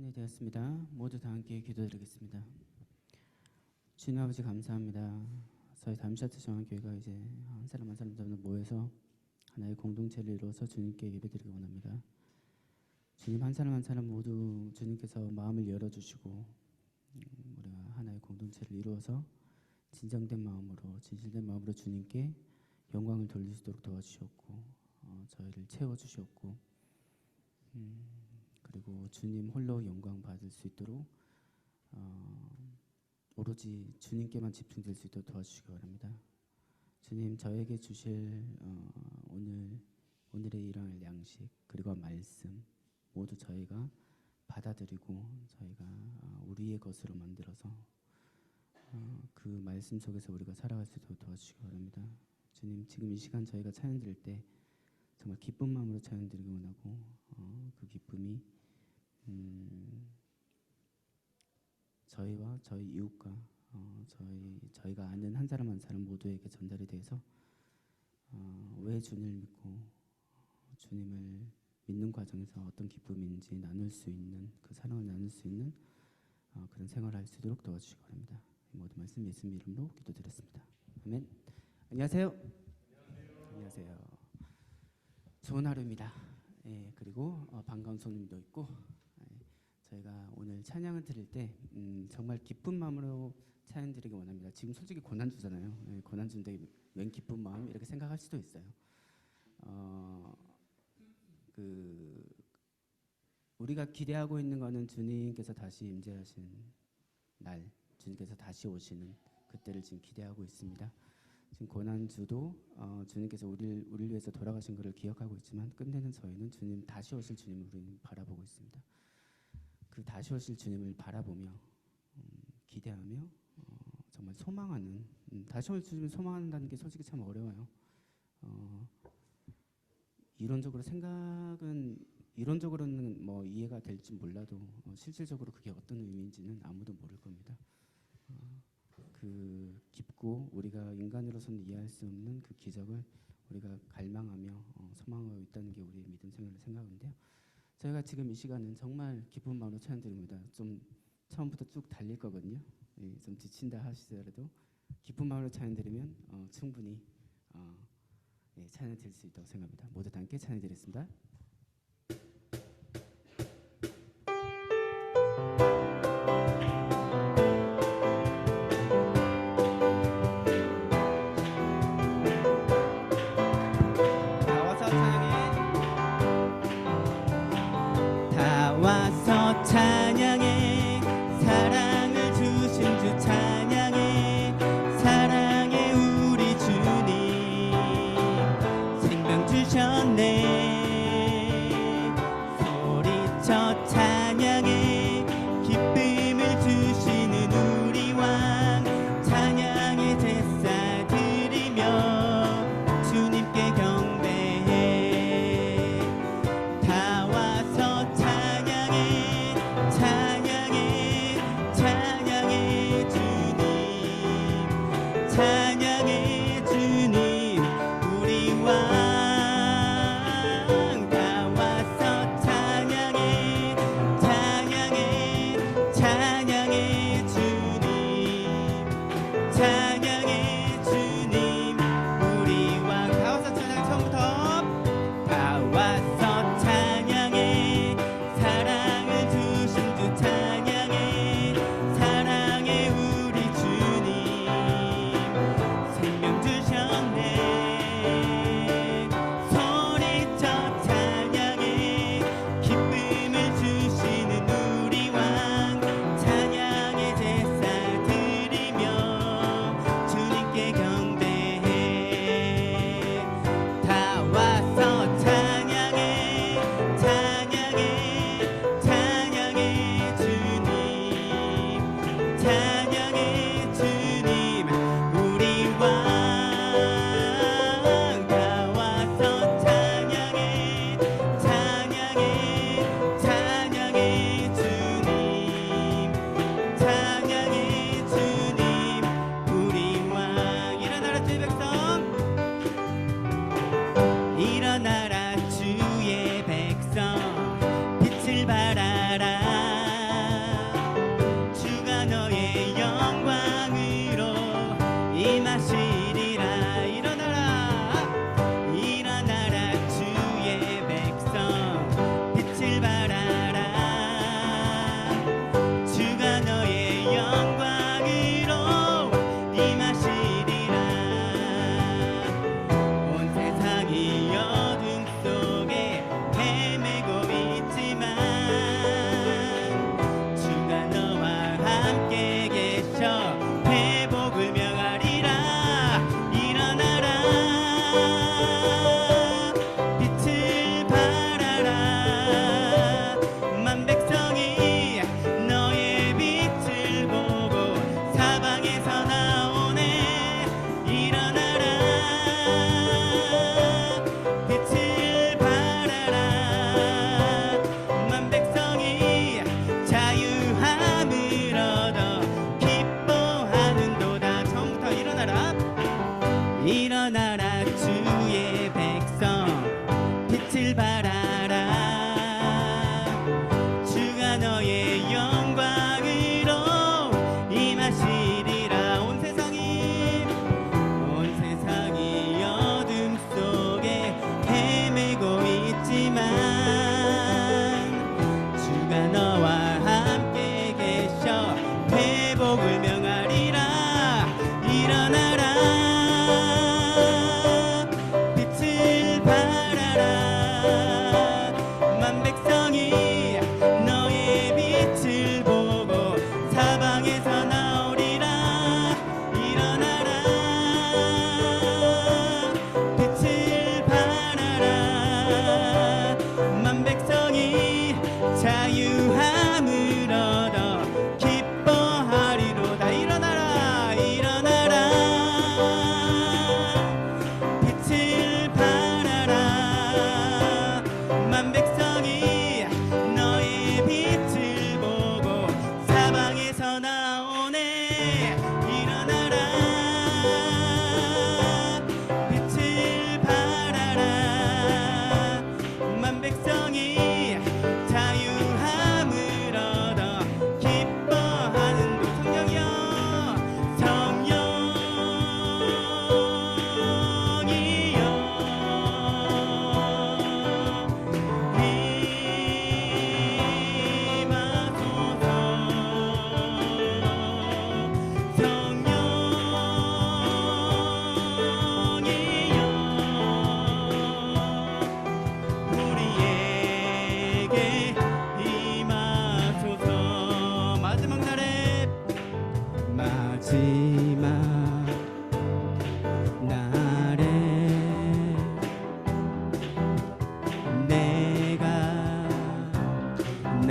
시간이 되었습니다. 모두 다 함께 기도드리겠습니다. 주님 아버지 감사합니다. 저희 담샤트 정한교회가 이제 한 사람 한 사람 모여서 하나의 공동체를 이루어서 주님께 예배드리기 원합니다. 주님 한 사람 한 사람 모두 주님께서 마음을 열어주시고 우리가 하나의 공동체를 이루어서 진정된 마음으로 진실된 마음으로 주님께 영광을 돌릴 수 있도록 도와주셨고 저희를 채워주셨고 그리고 주님 홀로 영광 받을 수 있도록 오로지 주님께만 집중될 수 있도록 도와주시기 바랍니다. 주님 저에게 주실 오늘의 일어날 양식 그리고 말씀 모두 저희가 받아들이고 저희가 우리의 것으로 만들어서 그 말씀 속에서 우리가 살아갈 수 있도록 도와주시기 바랍니다. 주님 지금 이 시간 저희가 찬양 드릴 때 정말 기쁜 마음으로 찬양 드리기 원하고 그 기쁨이 저희와 저희 이웃과 저희가 아는 한 사람 한 사람 모두에게 전달이 돼서 왜 주님을 믿고 주님을 믿는 과정에서 어떤 기쁨인지 나눌 수 있는 그 사랑을 나눌 수 있는 그런 생활을 할 수 있도록 도와주시기 바랍니다. 이 모든 말씀 예수님 이름으로 기도드렸습니다. 아멘. 안녕하세요. 안녕하세요. 좋은 하루입니다. 예, 그리고 반가운 손님도 있고 저희가 오늘 찬양을 드릴 때 정말 기쁜 마음으로 찬양 드리기 원합니다. 지금 솔직히 고난주잖아요. 예, 고난주인데 웬 기쁜 마음 이렇게 생각할 수도 있어요. 우리가 기대하고 있는 거는 주님께서 다시 임재하신 날, 주님께서 다시 오시는 그때를 지금 기대하고 있습니다. 지금 고난주도 주님께서 우리를 위해서 돌아가신 것을 기억하고 있지만 끝내는 저희는 주님 다시 오실 주님을 우리는 바라보고 있습니다. 그 다시 오실 주님을 바라보며 기대하며 정말 소망하는 다시 오실 주님을 소망한다는 게 솔직히 참 어려워요. 이론적으로는 뭐 이해가 될지 몰라도 실질적으로 그게 어떤 의미인지는 아무도 모를 겁니다. 그 깊고 우리가 인간으로서는 이해할 수 없는 그 기적을 우리가 갈망하며 소망하고 있다는 게 우리의 믿음 생활을 생각하는데요. 저희가 지금 이 시간은 정말 기쁜 마음으로 찬양 드립니다. 좀 처음부터 쭉 달릴 거거든요. 예, 좀 지친다 하시더라도 기쁜 마음으로 찬양 드리면 충분히 찬양 드릴 수 있다고 생각합니다. 모두 다 함께 찬양 드리겠습니다. 찬양해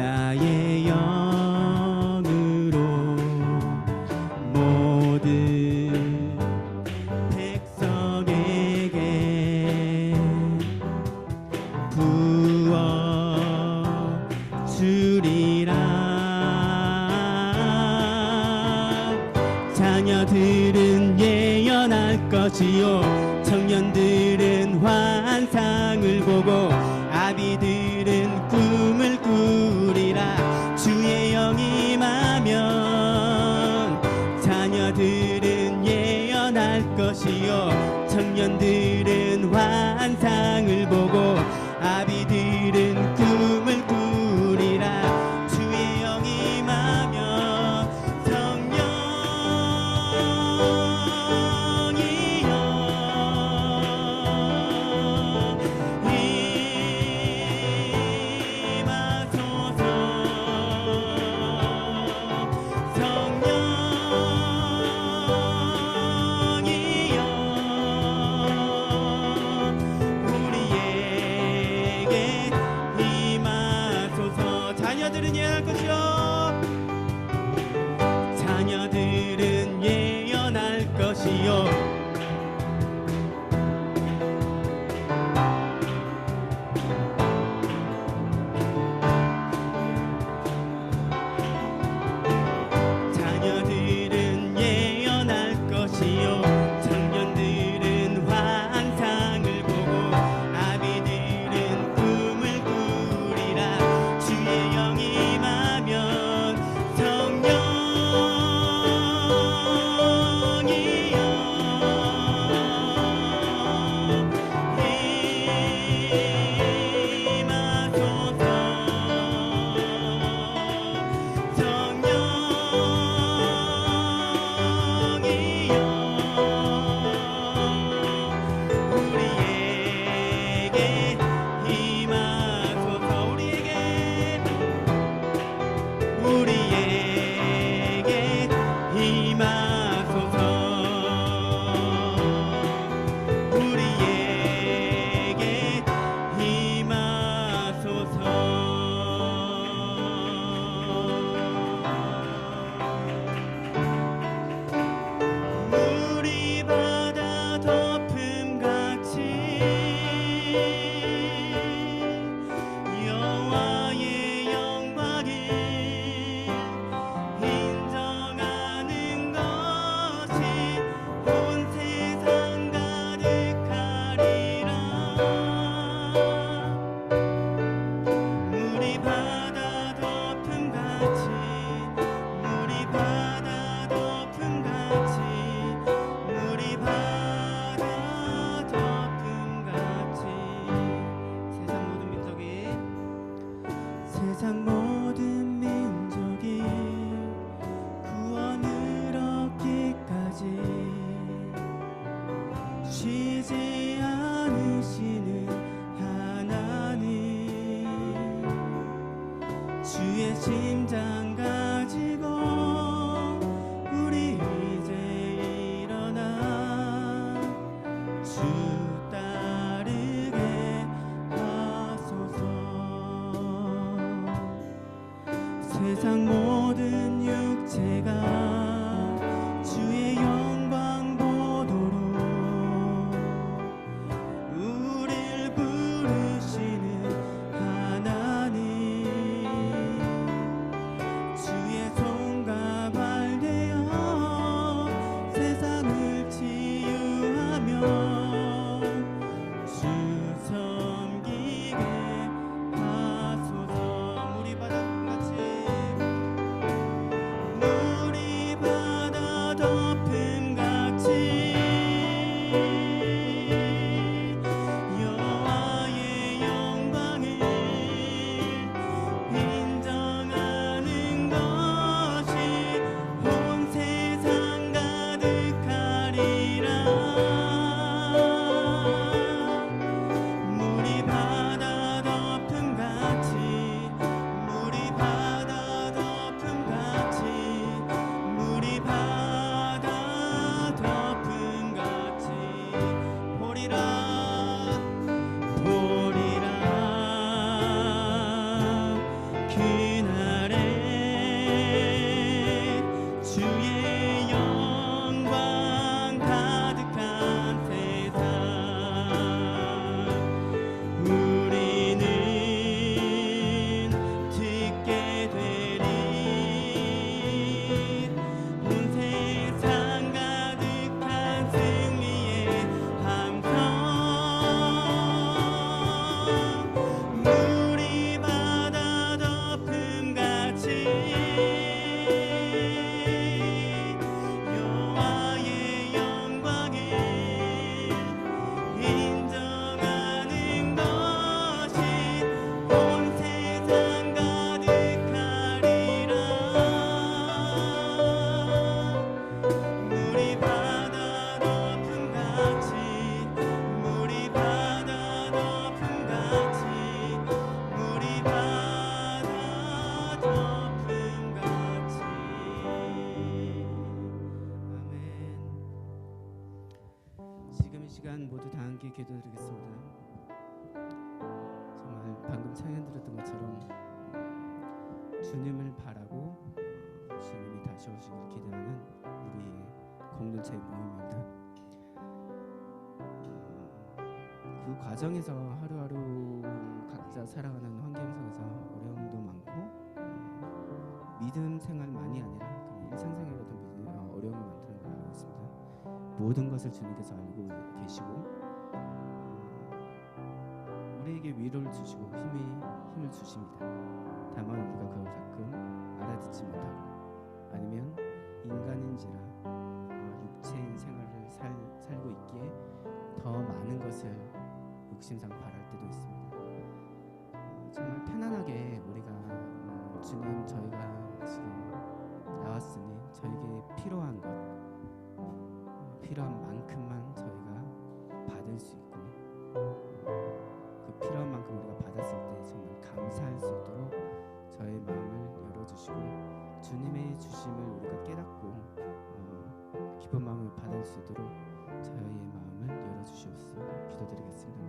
나의 영으로 모든 백성에게 부어 주리라. 자녀들은 예언할 것이요 청년들은 환상을 보고 아비들은 꿈을 꾸리라. 주의 영이 임하면 자녀들은 예언할 것이요 청년들은 환상을 보고 아비들은 꿈을 꾸리라. 주의 영이 임하면 성령이여 임하소서. 성령이여 우리에게 임하소서. 자녀들은 예언할 것이요 자녀들은 예언할 것이요 자녀들은 예언할 것이요 청년들은 환상을 보고 아비들은 꿈을 꾸리라. 주의 영이 임하면 성령이여 임하소서. 성령이여 우리에게 임하소서. 우리에게 임하소서. 우리에게 임하소서. 물이 바다 덮음같이 여호와의 영광을 인정하는 것이 온 세상 가득하리라. 물이 바다 덮음같이 물이 바다 덮음같이 물이 바다 덮음같이 세상 모든 민족이 구원을 얻기까지 쉬지 않으시는 하나님 주의 심장 가지고 우리 이제 일어나 주 따르게 하소서. 세상 모든 육체가 주의 영광 보도록 우릴 부르시는 하나님 주의 손과 발 되어 세상을 치유하며 주 섬기게 하소서. 물이 바다 같이 물이 모두 다 함께 기도드리겠습니다. 정말 방금 찬양 들었던 것처럼 주님을 바라고 주님이 다시 오시길 기대하는 우리의 공동체 모임입니다. 그 과정에서 하루하루 각자 살아가는 환경 속에서 어려움도 많고 믿음 생활만이 아니라 그냥 일상생활에도 어려움이 많다는 걸 알고 있습니다. 모든 것을 주님께서 알고 계시고 우리에게 위로를 주시고 힘을 주십니다. 다만 우리가 그걸 가끔 알아듣지 못하고 아니면 인간인지라 육체인 생활을 살고 있기에 더 많은 것을 욕심상 바랄 때도 있습니다. 정말 편안하게 우리가 주님 저희가 지금 나왔으니 저에게 필요한 것 필요한 만큼만 저희가 받을 수 있고 그 필요한 만큼 우리가 받았을 때 정말 감사할 수 있도록 저의 마음을 열어주시고 주님의 주심을 우리가 깨닫고 기쁜 마음을 받을 수 있도록 저의 마음을 열어주시옵소서. 기도드리겠습니다.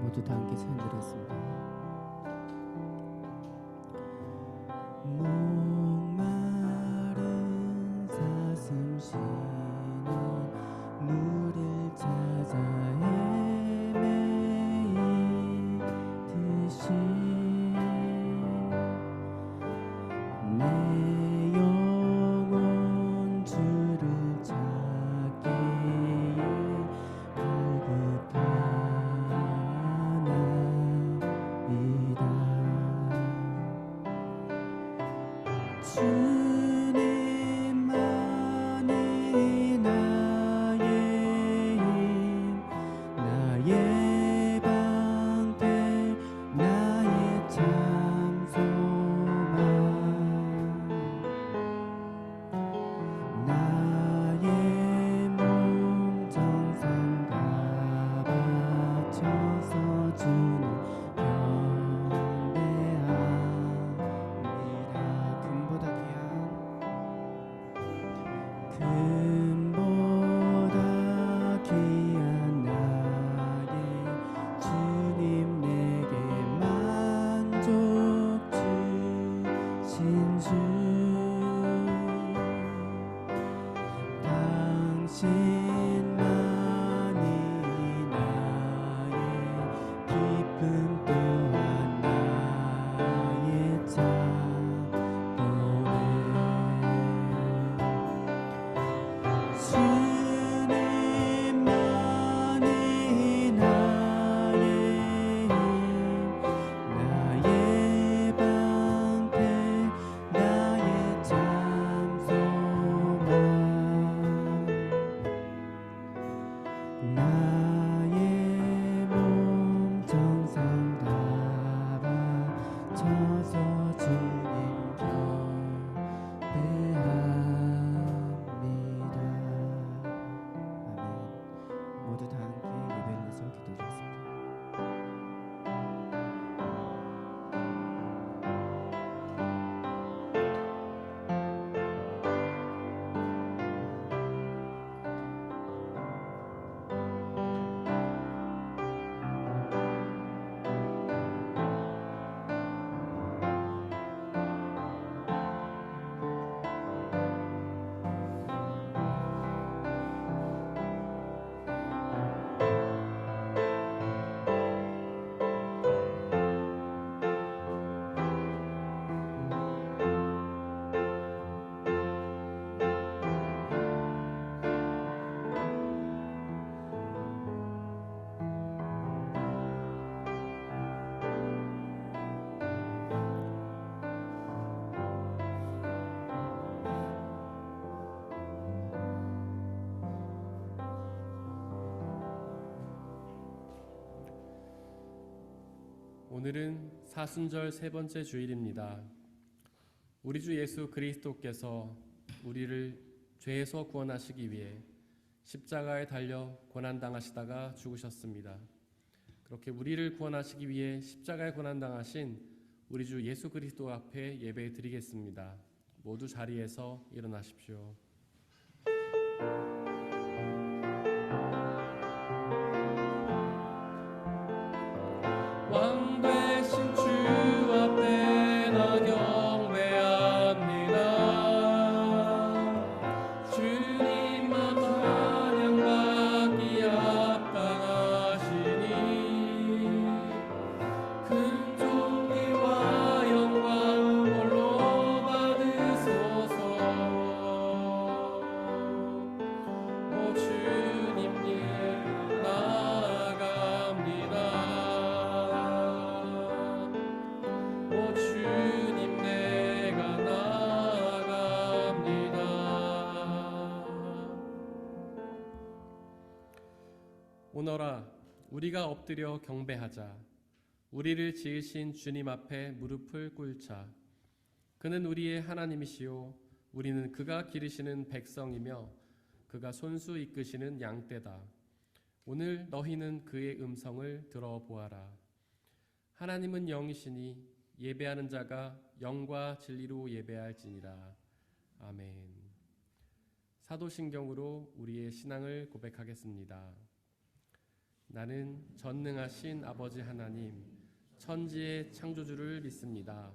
모두 다 기도드리겠습니다. 모두 다 함께 찬양드리겠습니다. 목마른 사슴 쉬는 물을 찾아 헤매이듯이 내 영혼 주를 찾기에 주님만이 나의 힘 나의 방패 나의 참 소망 나의 몸 정성 다 바쳐서 주는 금보다 귀한 나의 주님 내게 만족 주신 주 당신만이 나의 기쁨 또한 나의 자보네 주님만이 나의 힘 나의 방패 나의 오늘은 사순절 세 번째 주일입니다. 우리 주 예수 그리스도께서 우리를 죄에서 구원하시기 위해 십자가에 달려 고난당하시다가 죽으셨습니다. 그렇게 우리를 구원하시기 위해 십자가에 고난당하신 우리 주 예수 그리스도 앞에 예배 드리겠습니다. 모두 자리에서 일어나십시오. 왕 되신 주 앞에 나 경배합니다. 주님만 찬양받기 합당하시니 큰 존귀와 영광 홀로 받으소서. 오 주님께 나아갑니다. 오 주님 내가 나아갑니다. 오너라 우리가 엎드려 경배하자. 우리를 지으신 주님 앞에 무릎을 꿇자. 그는 우리의 하나님이시요 우리는 그가 기르시는 백성이며 그가 손수 이끄시는 양떼다. 오늘 너희는 그의 음성을 들어보아라. 하나님은 영이시니 예배하는 자가 영과 진리로 예배할지니라. 아멘. 사도신경으로 우리의 신앙을 고백하겠습니다. 나는 전능하신 아버지 하나님, 천지의 창조주를 믿습니다.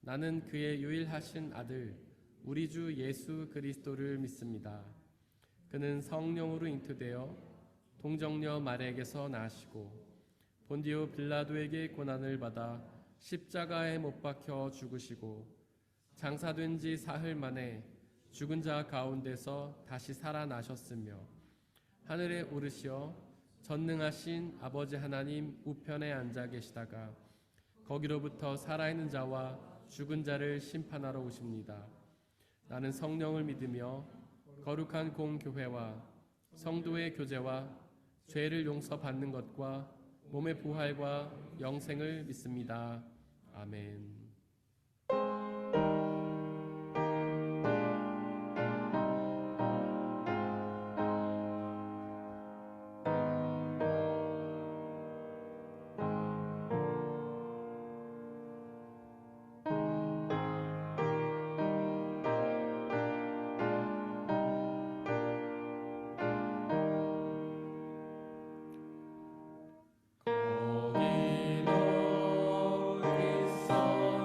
나는 그의 유일하신 아들, 우리 주 예수 그리스도를 믿습니다. 그는 성령으로 잉태되어 동정녀 마리아에게서 나시고 본디오 빌라도에게 고난을 받아 십자가에 못 박혀 죽으시고 장사된 지 사흘 만에 죽은 자 가운데서 다시 살아나셨으며 하늘에 오르시어 전능하신 아버지 하나님 우편에 앉아 계시다가 거기로부터 살아있는 자와 죽은 자를 심판하러 오십니다. 나는 성령을 믿으며 거룩한 공교회와 성도의 교제와 죄를 용서받는 것과 몸의 부활과 영생을 믿습니다. 아멘. 거기 너 있어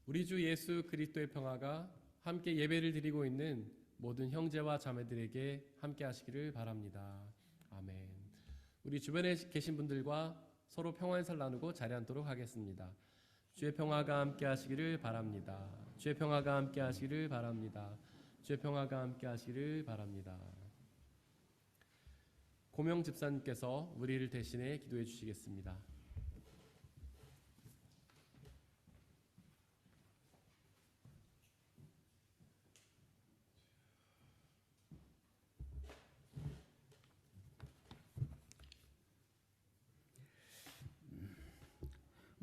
우리 주 예수 그리스도의 평화가 함께 예배를 드리고 있는 모든 형제와 자매들에게 함께 하시기를 바랍니다. 아멘. 우리 주변에 계신 분들과 서로 평화 인사를 나누고 자리 앉도록 하겠습니다. 주의 평화가 함께 하시기를 바랍니다. 주의 평화가 함께 하시기를 바랍니다. 주의 평화가 함께 하시기를 바랍니다. 고명 집사님께서 우리를 대신해 기도해 주시겠습니다.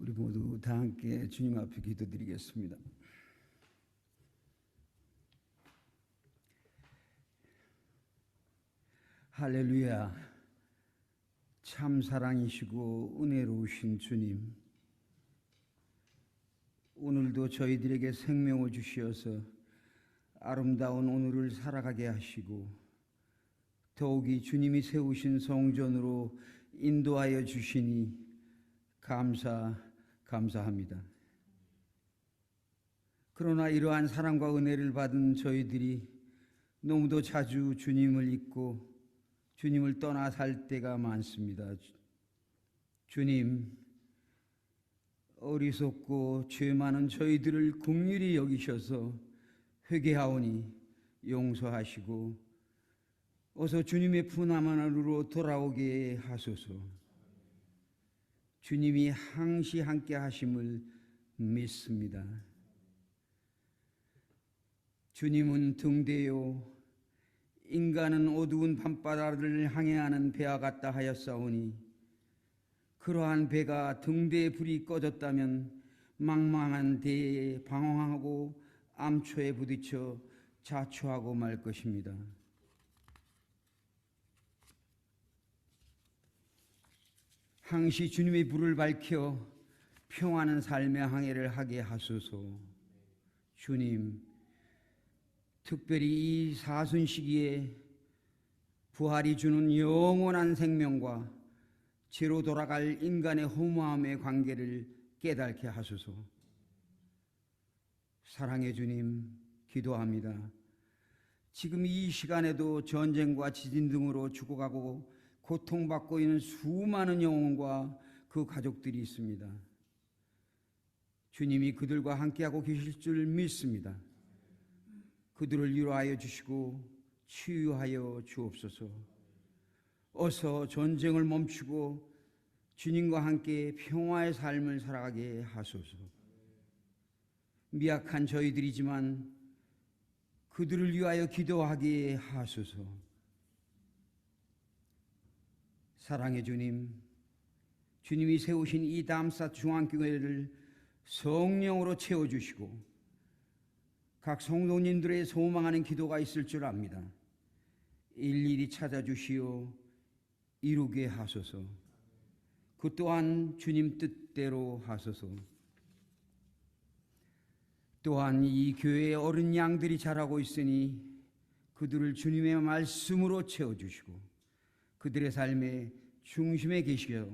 우리 모두 다 함께 주님 앞에 기도드리겠습니다. 할렐루야. 참 사랑이시고 은혜로우신 주님, 오늘도 저희들에게 생명을 주시어서 아름다운 오늘을 살아가게 하시고 더욱이 주님이 세우신 성전으로 인도하여 주시니 감사합니다. 그러나 이러한 사랑과 은혜를 받은 저희들이 너무도 자주 주님을 잊고 주님을 떠나 살 때가 많습니다. 주님, 어리석고 죄 많은 저희들을 긍휼히 여기셔서 회개하오니 용서하시고 어서 주님의 품 안으로 돌아오게 하소서. 주님이 항시 함께 하심을 믿습니다. 주님은 등대요 인간은 어두운 밤바다를 항해하는 배와 같다 하였사오니 그러한 배가 등대에 불이 꺼졌다면 망망한 대에 방황하고 암초에 부딪혀 자초하고 말 것입니다. 항시 주님의 불을 밝혀 평안한 삶의 항해를 하게 하소서. 주님, 특별히 이 사순 시기에 부활이 주는 영원한 생명과 죄로 돌아갈 인간의 허무함의 관계를 깨닫게 하소서. 사랑의 주님, 기도합니다. 지금 이 시간에도 전쟁과 지진 등으로 죽어가고 고통받고 있는 수많은 영혼과 그 가족들이 있습니다. 주님이 그들과 함께하고 계실 줄 믿습니다. 그들을 위로하여 주시고 치유하여 주옵소서. 어서 전쟁을 멈추고 주님과 함께 평화의 삶을 살아가게 하소서. 미약한 저희들이지만 그들을 위하여 기도하게 하소서. 사랑의 주님, 주님이 세우신 이 담사 중앙교회를 성령으로 채워주시고 각 성도님들의 소망하는 기도가 있을 줄 압니다. 일일이 찾아주시어 이루게 하소서. 그 또한 주님 뜻대로 하소서. 또한 이 교회에 어린 양들이 자라고 있으니 그들을 주님의 말씀으로 채워주시고 그들의 삶의 중심에 계시어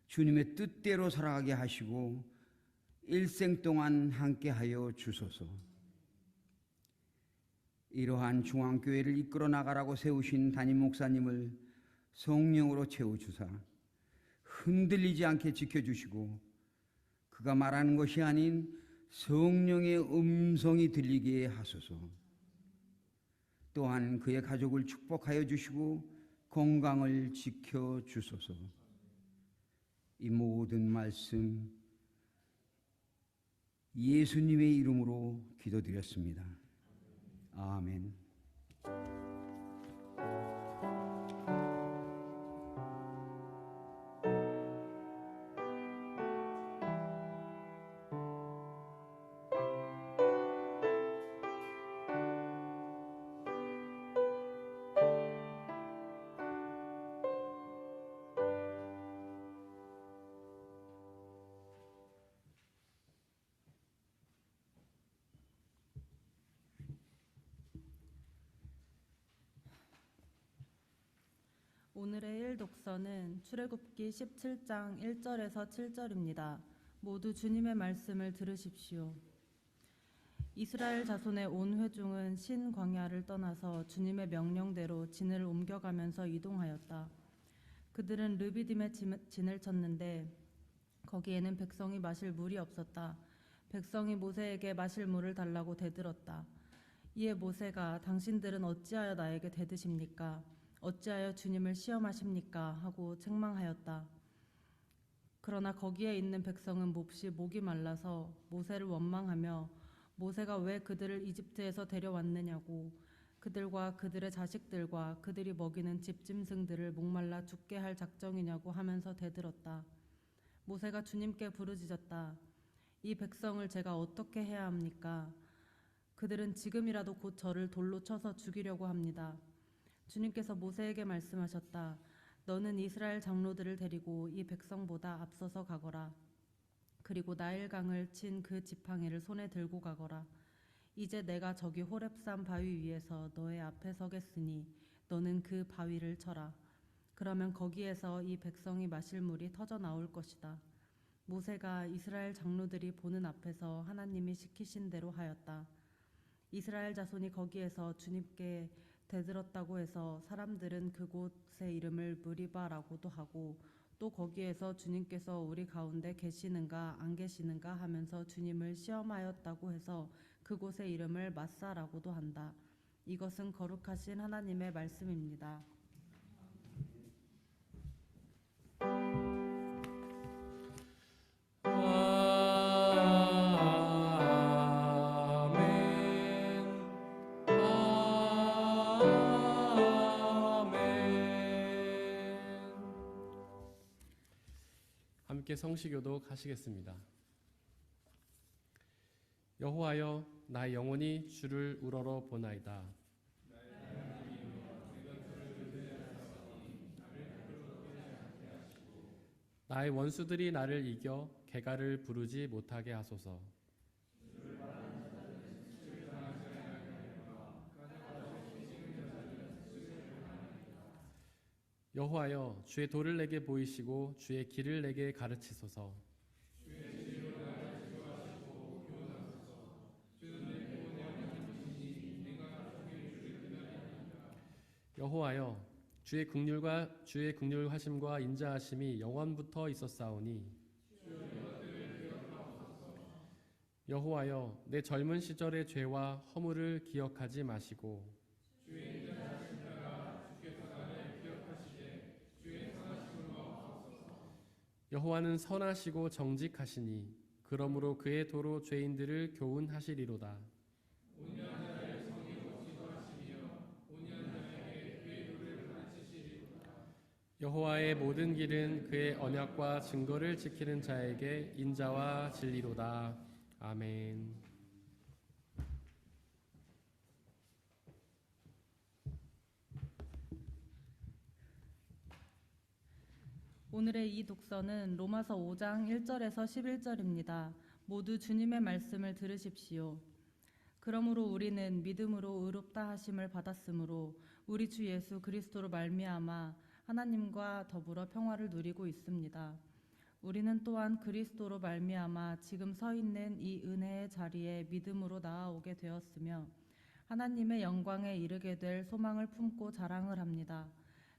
주님의 뜻대로 살아가게 하시고 일생 동안 함께하여 주소서. 이러한 중앙교회를 이끌어 나가라고 세우신 담임 목사님을 성령으로 채워주사 흔들리지 않게 지켜주시고 그가 말하는 것이 아닌 성령의 음성이 들리게 하소서. 또한 그의 가족을 축복하여 주시고 건강을 지켜주소서. 이 모든 말씀 예수님의 이름으로 기도드렸습니다. 아멘. 오늘의 일독서는 출애굽기 17장 1절에서 7절입니다. 모두 주님의 말씀을 들으십시오. 이스라엘 자손의 온 회중은 신 광야를 떠나서 주님의 명령대로 진을 옮겨가면서 이동하였다. 그들은 르비딤에 진을 쳤는데 거기에는 백성이 마실 물이 없었다. 백성이 모세에게 마실 물을 달라고 대들었다. 이에 모세가 당신들은 어찌하여 나에게 대드십니까? 어찌하여 주님을 시험하십니까? 하고 책망하였다. 그러나 거기에 있는 백성은 몹시 목이 말라서 모세를 원망하며 모세가 왜 그들을 이집트에서 데려왔느냐고 그들과 그들의 자식들과 그들이 먹이는 집짐승들을 목말라 죽게 할 작정이냐고 하면서 대들었다. 모세가 주님께 부르짖었다. 이 백성을 제가 어떻게 해야 합니까? 그들은 지금이라도 곧 저를 돌로 쳐서 죽이려고 합니다. 주님께서 모세에게 말씀하셨다. 너는 이스라엘 장로들을 데리고 이 백성보다 앞서서 가거라. 그리고 나일강을 친 그 지팡이를 손에 들고 가거라. 이제 내가 저기 호렙산 바위 위에서 너의 앞에 서겠으니 너는 그 바위를 쳐라. 그러면 거기에서 이 백성이 마실 물이 터져 나올 것이다. 모세가 이스라엘 장로들이 보는 앞에서 하나님이 시키신 대로 하였다. 이스라엘 자손이 거기에서 주님께 대들었다고 해서 사람들은 그곳의 이름을 무리바라고도 하고 또 거기에서 주님께서 우리 가운데 계시는가 안 계시는가 하면서 주님을 시험하였다고 해서 그곳의 이름을 마사라고도 한다. 이것은 거룩하신 하나님의 말씀입니다. 함께 성시교도 하시겠습니다. 여호와여, 나의 영혼이 주를 우러러 보나이다. 나의 원수들이 나를 이겨 개가를 부르지 못하게 하소서. 여호와여, 주의 도를 내게 보이시고 주의 길을 내게 가르치소서. 여호와여, 주의 긍휼하심과 인자하심이 영원부터 있었사오니 여호와여, 내 젊은 시절의 죄와 허물을 기억하지 마시고 여호와는 선하시고 정직하시니 그러므로 그의 도로 죄인들을 교훈하시리로다. 여호와의 모든 길은 그의 언약과 증거를 지키는 자에게 인자와 진리로다. 아멘. 오늘의 이 독서는 로마서 5장 1절에서 11절입니다. 모두 주님의 말씀을 들으십시오. 그러므로 우리는 믿음으로 의롭다 하심을 받았으므로 우리 주 예수 그리스도로 말미암아 하나님과 더불어 평화를 누리고 있습니다. 우리는 또한 그리스도로 말미암아 지금 서 있는 이 은혜의 자리에 믿음으로 나아오게 되었으며 하나님의 영광에 이르게 될 소망을 품고 자랑을 합니다.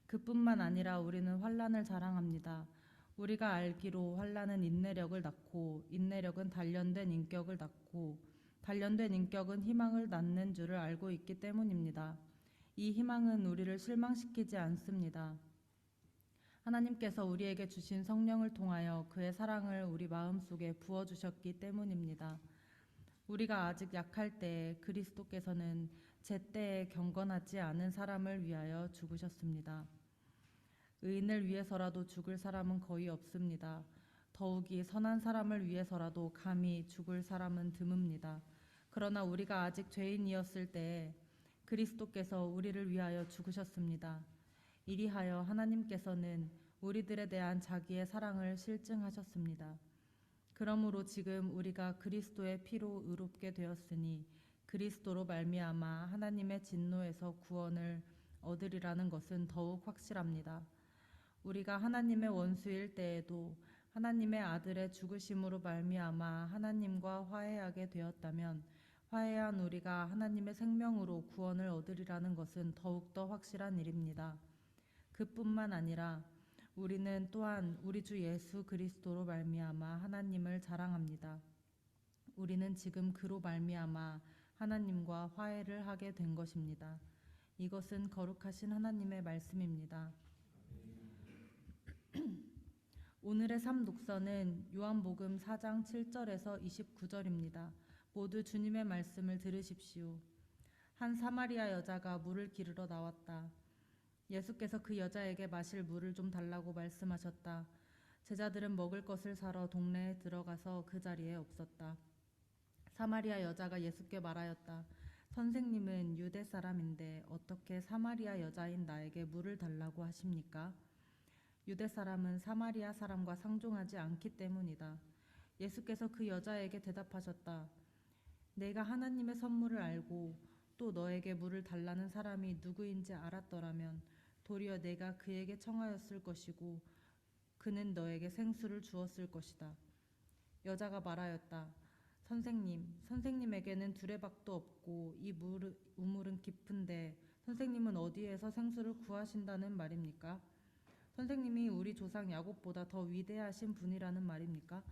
그뿐만 아니라 우리는 환난을 자랑합니다. 우리가 알기로 환난은 인내력을 낳고 인내력은 단련된 인격을 낳고 단련된 인격은 희망을 낳는 줄을 알고 있기 때문입니다. 이 희망은 우리를 실망시키지 않습니다. 하나님께서 우리에게 주신 성령을 통하여 그의 사랑을 우리 마음속에 부어주셨기 때문입니다. 우리가 아직 약할 때에 그리스도께서는 제때에 경건하지 않은 사람을 위하여 죽으셨습니다. 의인을 위해서라도 죽을 사람은 거의 없습니다. 더욱이 선한 사람을 위해서라도 감히 죽을 사람은 드뭅니다. 그러나 우리가 아직 죄인이었을 때에 그리스도께서 우리를 위하여 죽으셨습니다. 이리하여 하나님께서는 우리들에 대한 자기의 사랑을 실증하셨습니다. 그러므로 지금 우리가 그리스도의 피로 의롭게 되었으니 그리스도로 말미암아 하나님의 진노에서 구원을 얻으리라는 것은 더욱 확실합니다. 우리가 하나님의 원수일 때에도 하나님의 아들의 죽으심으로 말미암아 하나님과 화해하게 되었다면 화해한 우리가 하나님의 생명으로 구원을 얻으리라는 것은 더욱더 확실한 일입니다. 그뿐만 아니라 우리는 또한 우리 주 예수 그리스도로 말미암아 하나님을 자랑합니다. 우리는 지금 그로 말미암아 하나님과 화해를 하게 된 것입니다. 이것은 거룩하신 하나님의 말씀입니다. 오늘의 삼독서는 요한복음 4장 7절에서 29절입니다. 모두 주님의 말씀을 들으십시오. 한 사마리아 여자가 물을 기르러 나왔다. 예수께서 그 여자에게 마실 물을 좀 달라고 말씀하셨다. 제자들은 먹을 것을 사러 동네에 들어가서 그 자리에 없었다. 사마리아 여자가 예수께 말하였다. 선생님은 유대 사람인데 어떻게 사마리아 여자인 나에게 물을 달라고 하십니까? 유대 사람은 사마리아 사람과 상종하지 않기 때문이다. 예수께서 그 여자에게 대답하셨다. 내가 하나님의 선물을 알고 또 너에게 물을 달라는 사람이 누구인지 알았더라면 도리어 내가 그에게 청하였을 것이고 그는 너에게 생수를 주었을 것이다. 여자가 말하였다. 선생님에게는 두레박도 없고 이 우물은 깊은데 선생님은 어디에서 생수를 구하신다는 말입니까? 선생님이 우리 조상 야곱보다 더 위대하신 분이라는 말입니까?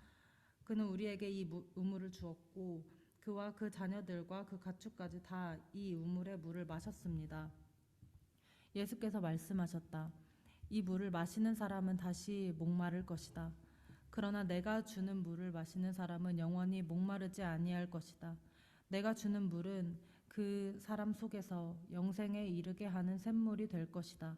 그는 우리에게 이 우물을 주었고 그와 그 자녀들과 그 가축까지 다 이 우물의 물을 마셨습니다. 예수께서 말씀하셨다. 이 물을 마시는 사람은 다시 목마를 것이다. 그러나 내가 주는 물을 마시는 사람은 영원히 목마르지 아니할 것이다. 내가 주는 물은 그 사람 속에서 영생에 이르게 하는 샘물이 될 것이다.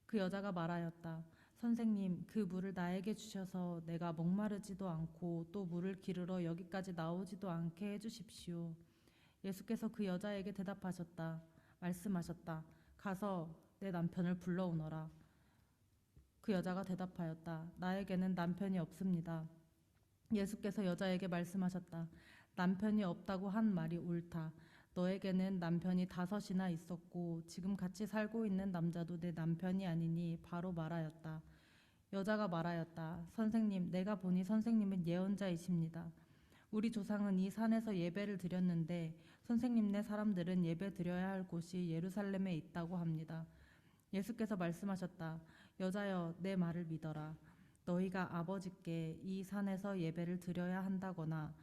그 여자가 말하였다. 선생님, 그 물을 나에게 주셔서 내가 목마르지도 않고 또 물을 기르러 여기까지 나오지도 않게 해주십시오. 예수께서 그 여자에게 말씀하셨다. 가서 내 남편을 불러오너라. 그 여자가 대답하였다. 나에게는 남편이 없습니다. 예수께서 여자에게 말씀하셨다. 남편이 없다고 한 말이 옳다. 너에게는 남편이 5이나 있었고 지금 같이 살고 있는 남자도 내 남편이 아니니 바로 말하였다. 여자가 말하였다. 선생님, 내가 보니 선생님은 예언자이십니다. 우리 조상은 이 산에서 예배를 드렸는데 선생님네 사람들은 예배 드려야 할 곳이 예루살렘에 있다고 합니다. 예수께서 말씀하셨다. 여자여, 내 말을 믿어라. 너희가 아버지께 이 산에서 예배를 드려야 한다거나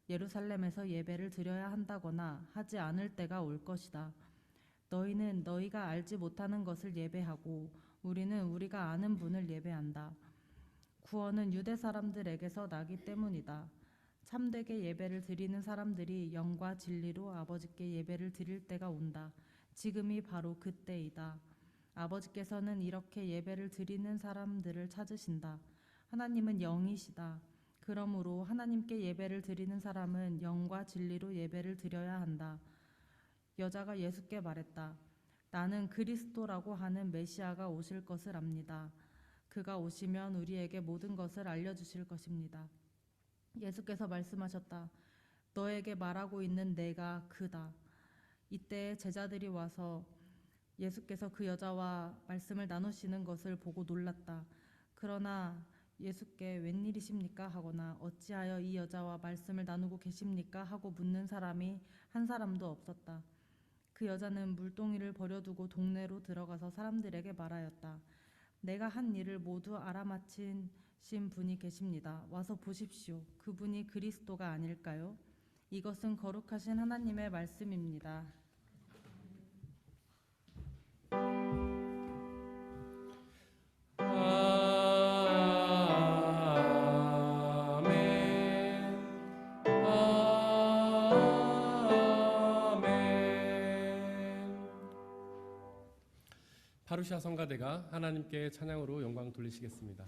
예루살렘에서 예배를 드려야 한다거나 하지 않을 때가 올 것이다. 너희는 너희가 알지 못하는 것을 예배하고 우리는 우리가 아는 분을 예배한다. 구원은 유대 사람들에게서 나기 때문이다. 참되게 예배를 드리는 사람들이 영과 진리로 아버지께 예배를 드릴 때가 온다. 지금이 바로 그때이다. 아버지께서는 이렇게 예배를 드리는 사람들을 찾으신다. 하나님은 영이시다. 그러므로 하나님께 예배를 드리는 사람은 영과 진리로 예배를 드려야 한다. 여자가 예수께 말했다. 나는 그리스도라고 하는 메시아가 오실 것을 압니다. 그가 오시면 우리에게 모든 것을 알려주실 것입니다. 예수께서 말씀하셨다. 너에게 말하고 있는 내가 그다. 이때 제자들이 와서 예수께서 그 여자와 말씀을 나누시는 것을 보고 놀랐다. 그러나 예수께 웬일이십니까? 하거나 어찌하여 이 여자와 말씀을 나누고 계십니까? 하고 묻는 사람이 한 사람도 없었다. 그 여자는 물동이를 버려두고 동네로 들어가서 사람들에게 말하였다. 내가 한 일을 모두 알아맞히신 분이 계십니다. 와서 보십시오. 그분이 그리스도가 아닐까요? 이것은 거룩하신 하나님의 말씀입니다. 파루시아 성가대가 하나님께 찬양으로 영광 돌리시겠습니다.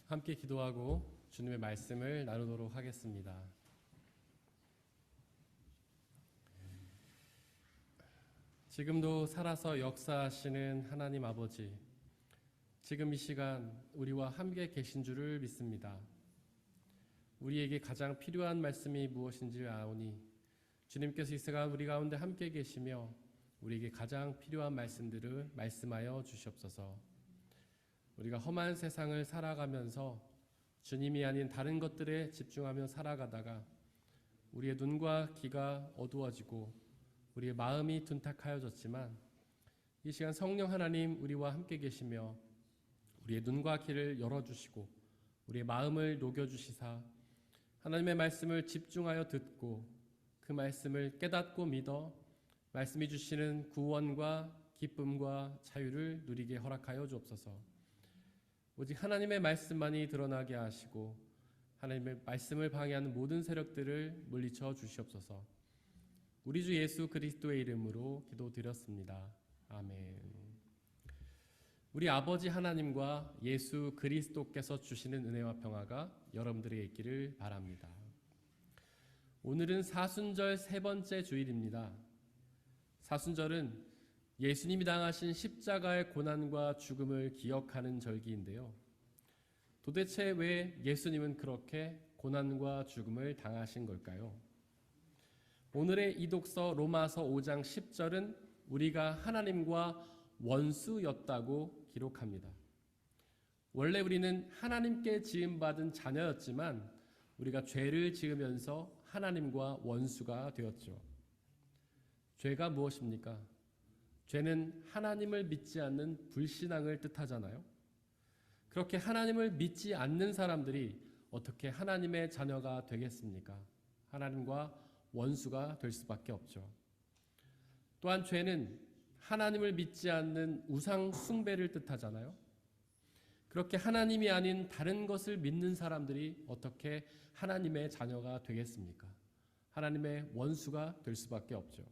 함께 기도하고 주님의 말씀을 나누도록 하겠습니다. 지금도 살아서 역사하시는 하나님 아버지, 지금 이 시간 우리와 함께 계신 줄을 믿습니다. 우리에게 가장 필요한 말씀이 무엇인지 아오니 주님께서 이 시간 우리 가운데 함께 계시며 우리에게 가장 필요한 말씀들을 말씀하여 주시옵소서. 우리가 험한 세상을 살아가면서 주님이 아닌 다른 것들에 집중하며 살아가다가 우리의 눈과 귀가 어두워지고 우리의 마음이 둔탁하여졌지만 이 시간 성령 하나님 우리와 함께 계시며 우리의 눈과 귀를 열어주시고 우리의 마음을 녹여주시사 하나님의 말씀을 집중하여 듣고 그 말씀을 깨닫고 믿어 말씀이 주시는 구원과 기쁨과 자유를 누리게 허락하여 주옵소서. 오직 하나님의 말씀만이 드러나게 하시고 하나님의 말씀을 방해하는 모든 세력들을 물리쳐 주시옵소서. 우리 주 예수 그리스도의 이름으로 기도드렸습니다. 아멘. 우리 아버지 하나님과 예수 그리스도께서 주시는 은혜와 평화가 여러분들에게 있기를 바랍니다. 오늘은 사순절 세 번째 주일입니다. 사순절은 예수님이 당하신 십자가의 고난과 죽음을 기억하는 절기인데요. 도대체 왜 예수님은 그렇게 고난과 죽음을 당하신 걸까요? 오늘의 이독서 로마서 5장 10절은 우리가 하나님과 원수였다고 기록합니다. 원래 우리는 하나님께 지음받은 자녀였지만 우리가 죄를 지으면서 하나님과 원수가 되었죠. 죄가 무엇입니까? 죄는 하나님을 믿지 않는 불신앙을 뜻하잖아요. 그렇게 하나님을 믿지 않는 사람들이 어떻게 하나님의 자녀가 되겠습니까? 하나님과 원수가 될 수밖에 없죠. 또한 죄는 하나님을 믿지 않는 우상 숭배를 뜻하잖아요. 그렇게 하나님이 아닌 다른 것을 믿는 사람들이 어떻게 하나님의 자녀가 되겠습니까? 하나님의 원수가 될 수밖에 없죠.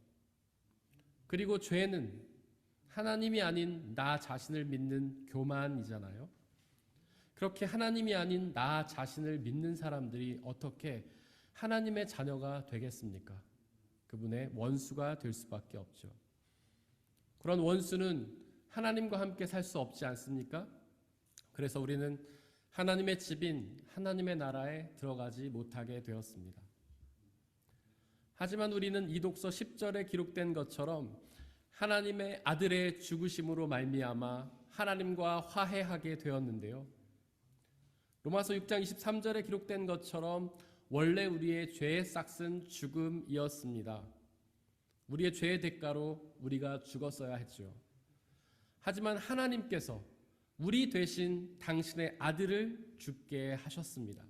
그리고 죄는 하나님이 아닌 나 자신을 믿는 교만이잖아요. 그렇게 하나님이 아닌 나 자신을 믿는 사람들이 어떻게 하나님의 자녀가 되겠습니까? 그분의 원수가 될 수밖에 없죠. 그런 원수는 하나님과 함께 살 수 없지 않습니까? 그래서 우리는 하나님의 집인 하나님의 나라에 들어가지 못하게 되었습니다. 하지만 우리는 이독서 10절에 기록된 것처럼 하나님의 아들의 죽으심으로 말미암아 하나님과 화해하게 되었는데요. 로마서 6장 23절에 기록된 것처럼 원래 우리의 죄의 싹은 죽음이었습니다. 우리의 죄의 대가로 우리가 죽었어야 했죠. 하지만 하나님께서 우리 대신 당신의 아들을 죽게 하셨습니다.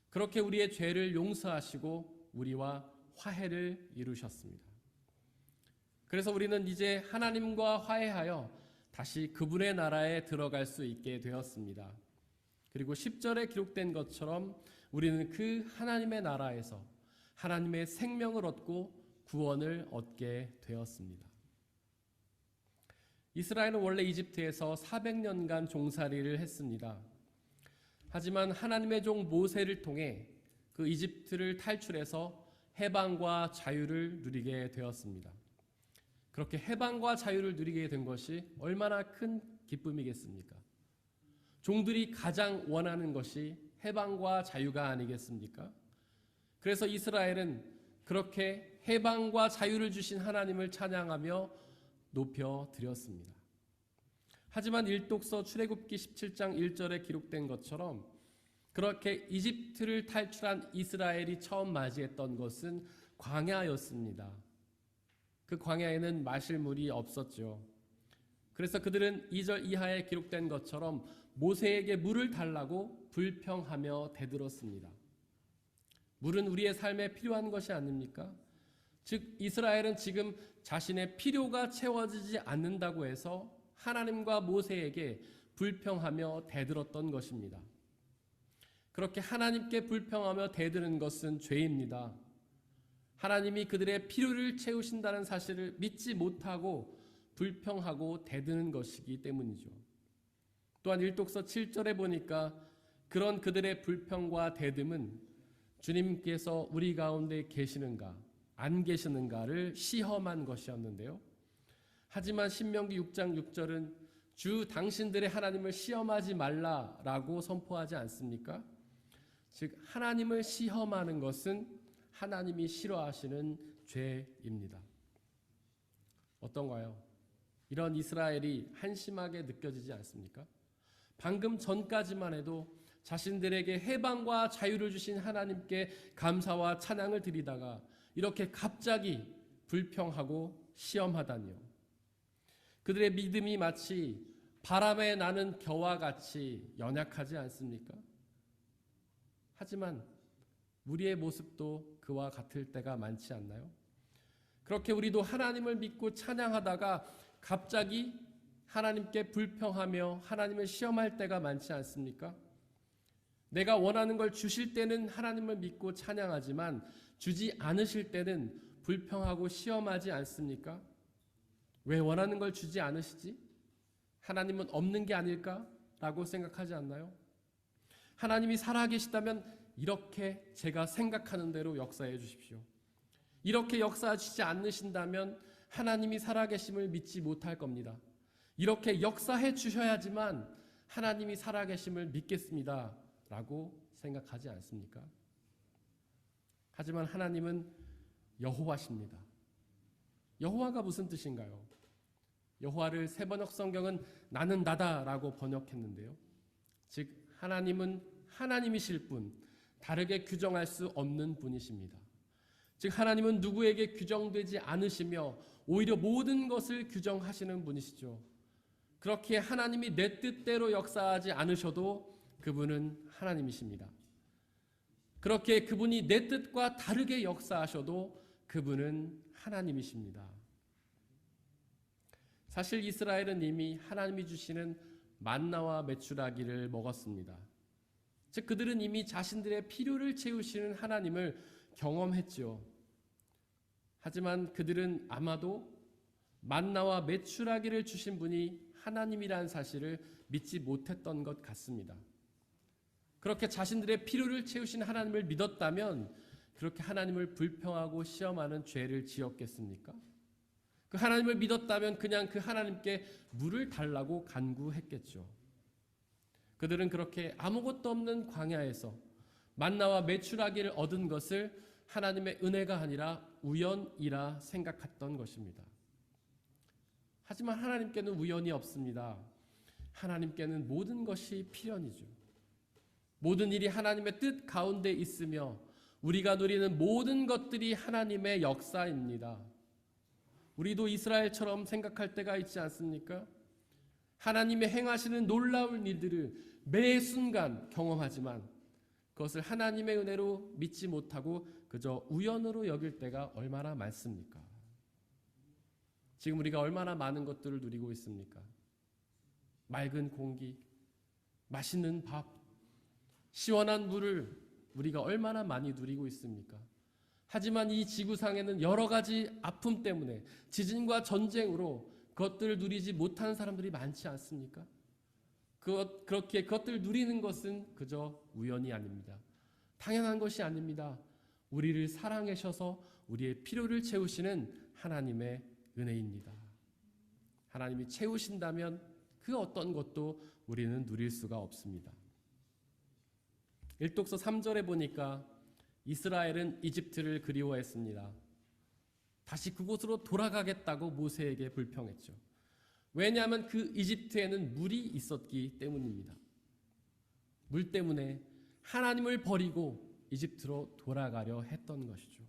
그렇게 우리의 죄를 용서하시고 우리와 화해를 이루셨습니다. 그래서 우리는 이제 하나님과 화해하여 다시 그분의 나라에 들어갈 수 있게 되었습니다. 그리고 10절에 기록된 것처럼 우리는 그 하나님의 나라에서 하나님의 생명을 얻고 구원을 얻게 되었습니다. 이스라엘은 원래 이집트에서 400년간 종살이를 했습니다. 하지만 하나님의 종 모세를 통해 그 이집트를 탈출해서 해방과 자유를 누리게 되었습니다. 그렇게 해방과 자유를 누리게 된 것이 얼마나 큰 기쁨이겠습니까? 종들이 가장 원하는 것이 해방과 자유가 아니겠습니까? 그래서 이스라엘은 그렇게 해방과 자유를 주신 하나님을 찬양하며 높여드렸습니다. 하지만 일독서 출애굽기 17장 1절에 기록된 것처럼 그렇게 이집트를 탈출한 이스라엘이 처음 맞이했던 것은 광야였습니다. 그 광야에는 마실 물이 없었죠. 그래서 그들은 2절 이하에 기록된 것처럼 모세에게 물을 달라고 불평하며 대들었습니다. 물은 우리의 삶에 필요한 것이 아닙니까? 즉 이스라엘은 지금 자신의 필요가 채워지지 않는다고 해서 하나님과 모세에게 불평하며 대들었던 것입니다. 그렇게 하나님께 불평하며 대드는 것은 죄입니다. 하나님이 그들의 필요를 채우신다는 사실을 믿지 못하고 불평하고 대드는 것이기 때문이죠. 또한 일독서 7절에 보니까 그런 그들의 불평과 대듬은 주님께서 우리 가운데 계시는가 안 계시는가를 시험한 것이었는데요. 하지만 신명기 6장 6절은 주 당신들의 하나님을 시험하지 말라라고 선포하지 않습니까? 즉 하나님을 시험하는 것은 하나님이 싫어하시는 죄입니다. 어떤가요? 이런 이스라엘이 한심하게 느껴지지 않습니까? 방금 전까지만 해도 자신들에게 해방과 자유를 주신 하나님께 감사와 찬양을 드리다가 이렇게 갑자기 불평하고 시험하다니요. 그들의 믿음이 마치 바람에 나는 겨와 같이 연약하지 않습니까? 하지만 우리의 모습도 그와 같을 때가 많지 않나요? 그렇게 우리도 하나님을 믿고 찬양하다가 갑자기 하나님께 불평하며 하나님을 시험할 때가 많지 않습니까? 내가 원하는 걸 주실 때는 하나님을 믿고 찬양하지만 주지 않으실 때는 불평하고 시험하지 않습니까? 왜 원하는 걸 주지 않으시지? 하나님은 없는 게 아닐까라고 생각하지 않나요? 하나님이 살아계시다면 이렇게 제가 생각하는 대로 역사해 주십시오. 이렇게 역사하시지 않으신다면 하나님이 살아계심을 믿지 못할 겁니다. 이렇게 역사해 주셔야지만 하나님이 살아계심을 믿겠습니다 라고 생각하지 않습니까? 하지만 하나님은 여호와십니다. 여호와가 무슨 뜻인가요? 여호와를 세번역 성경은 나는 나다라고 번역했는데요. 즉 하나님은 하나님이실 뿐 다르게 규정할 수 없는 분이십니다. 즉 하나님은 누구에게 규정되지 않으시며 오히려 모든 것을 규정하시는 분이시죠. 그렇게 하나님이 내 뜻대로 역사하지 않으셔도 그분은 하나님이십니다. 그렇게 그분이 내 뜻과 다르게 역사하셔도 그분은 하나님이십니다. 사실 이스라엘은 이미 하나님이 주시는 만나와 메추라기를 먹었습니다. 즉 그들은 이미 자신들의 필요를 채우시는 하나님을 경험했죠. 하지만 그들은 아마도 만나와 메추라기를 주신 분이 하나님이라는 사실을 믿지 못했던 것 같습니다. 그렇게 자신들의 필요를 채우신 하나님을 믿었다면 그렇게 하나님을 불평하고 시험하는 죄를 지었겠습니까? 그 하나님을 믿었다면 그냥 그 하나님께 물을 달라고 간구했겠죠. 그들은 그렇게 아무것도 없는 광야에서 만나와 메추라기를 얻은 것을 하나님의 은혜가 아니라 우연이라 생각했던 것입니다. 하지만 하나님께는 우연이 없습니다. 하나님께는 모든 것이 필연이죠. 모든 일이 하나님의 뜻 가운데 있으며 우리가 누리는 모든 것들이 하나님의 역사입니다. 우리도 이스라엘처럼 생각할 때가 있지 않습니까? 하나님의 행하시는 놀라운 일들을 매 순간 경험하지만 그것을 하나님의 은혜로 믿지 못하고 그저 우연으로 여길 때가 얼마나 많습니까? 지금 우리가 얼마나 많은 것들을 누리고 있습니까? 맑은 공기, 맛있는 밥, 시원한 물을 우리가 얼마나 많이 누리고 있습니까? 하지만 이 지구상에는 여러 가지 아픔 때문에 지진과 전쟁으로 그것들을 누리지 못하는 사람들이 많지 않습니까? 그렇게 그것들을 누리는 것은 그저 우연이 아닙니다. 당연한 것이 아닙니다. 우리를 사랑하셔서 우리의 필요를 채우시는 하나님의 은혜입니다. 하나님이 채우신다면 그 어떤 것도 우리는 누릴 수가 없습니다. 일독서 3절에 보니까 이스라엘은 이집트를 그리워했습니다. 다시 그곳으로 돌아가겠다고 모세에게 불평했죠. 왜냐하면 그 이집트에는 물이 있었기 때문입니다. 물 때문에 하나님을 버리고 이집트로 돌아가려 했던 것이죠.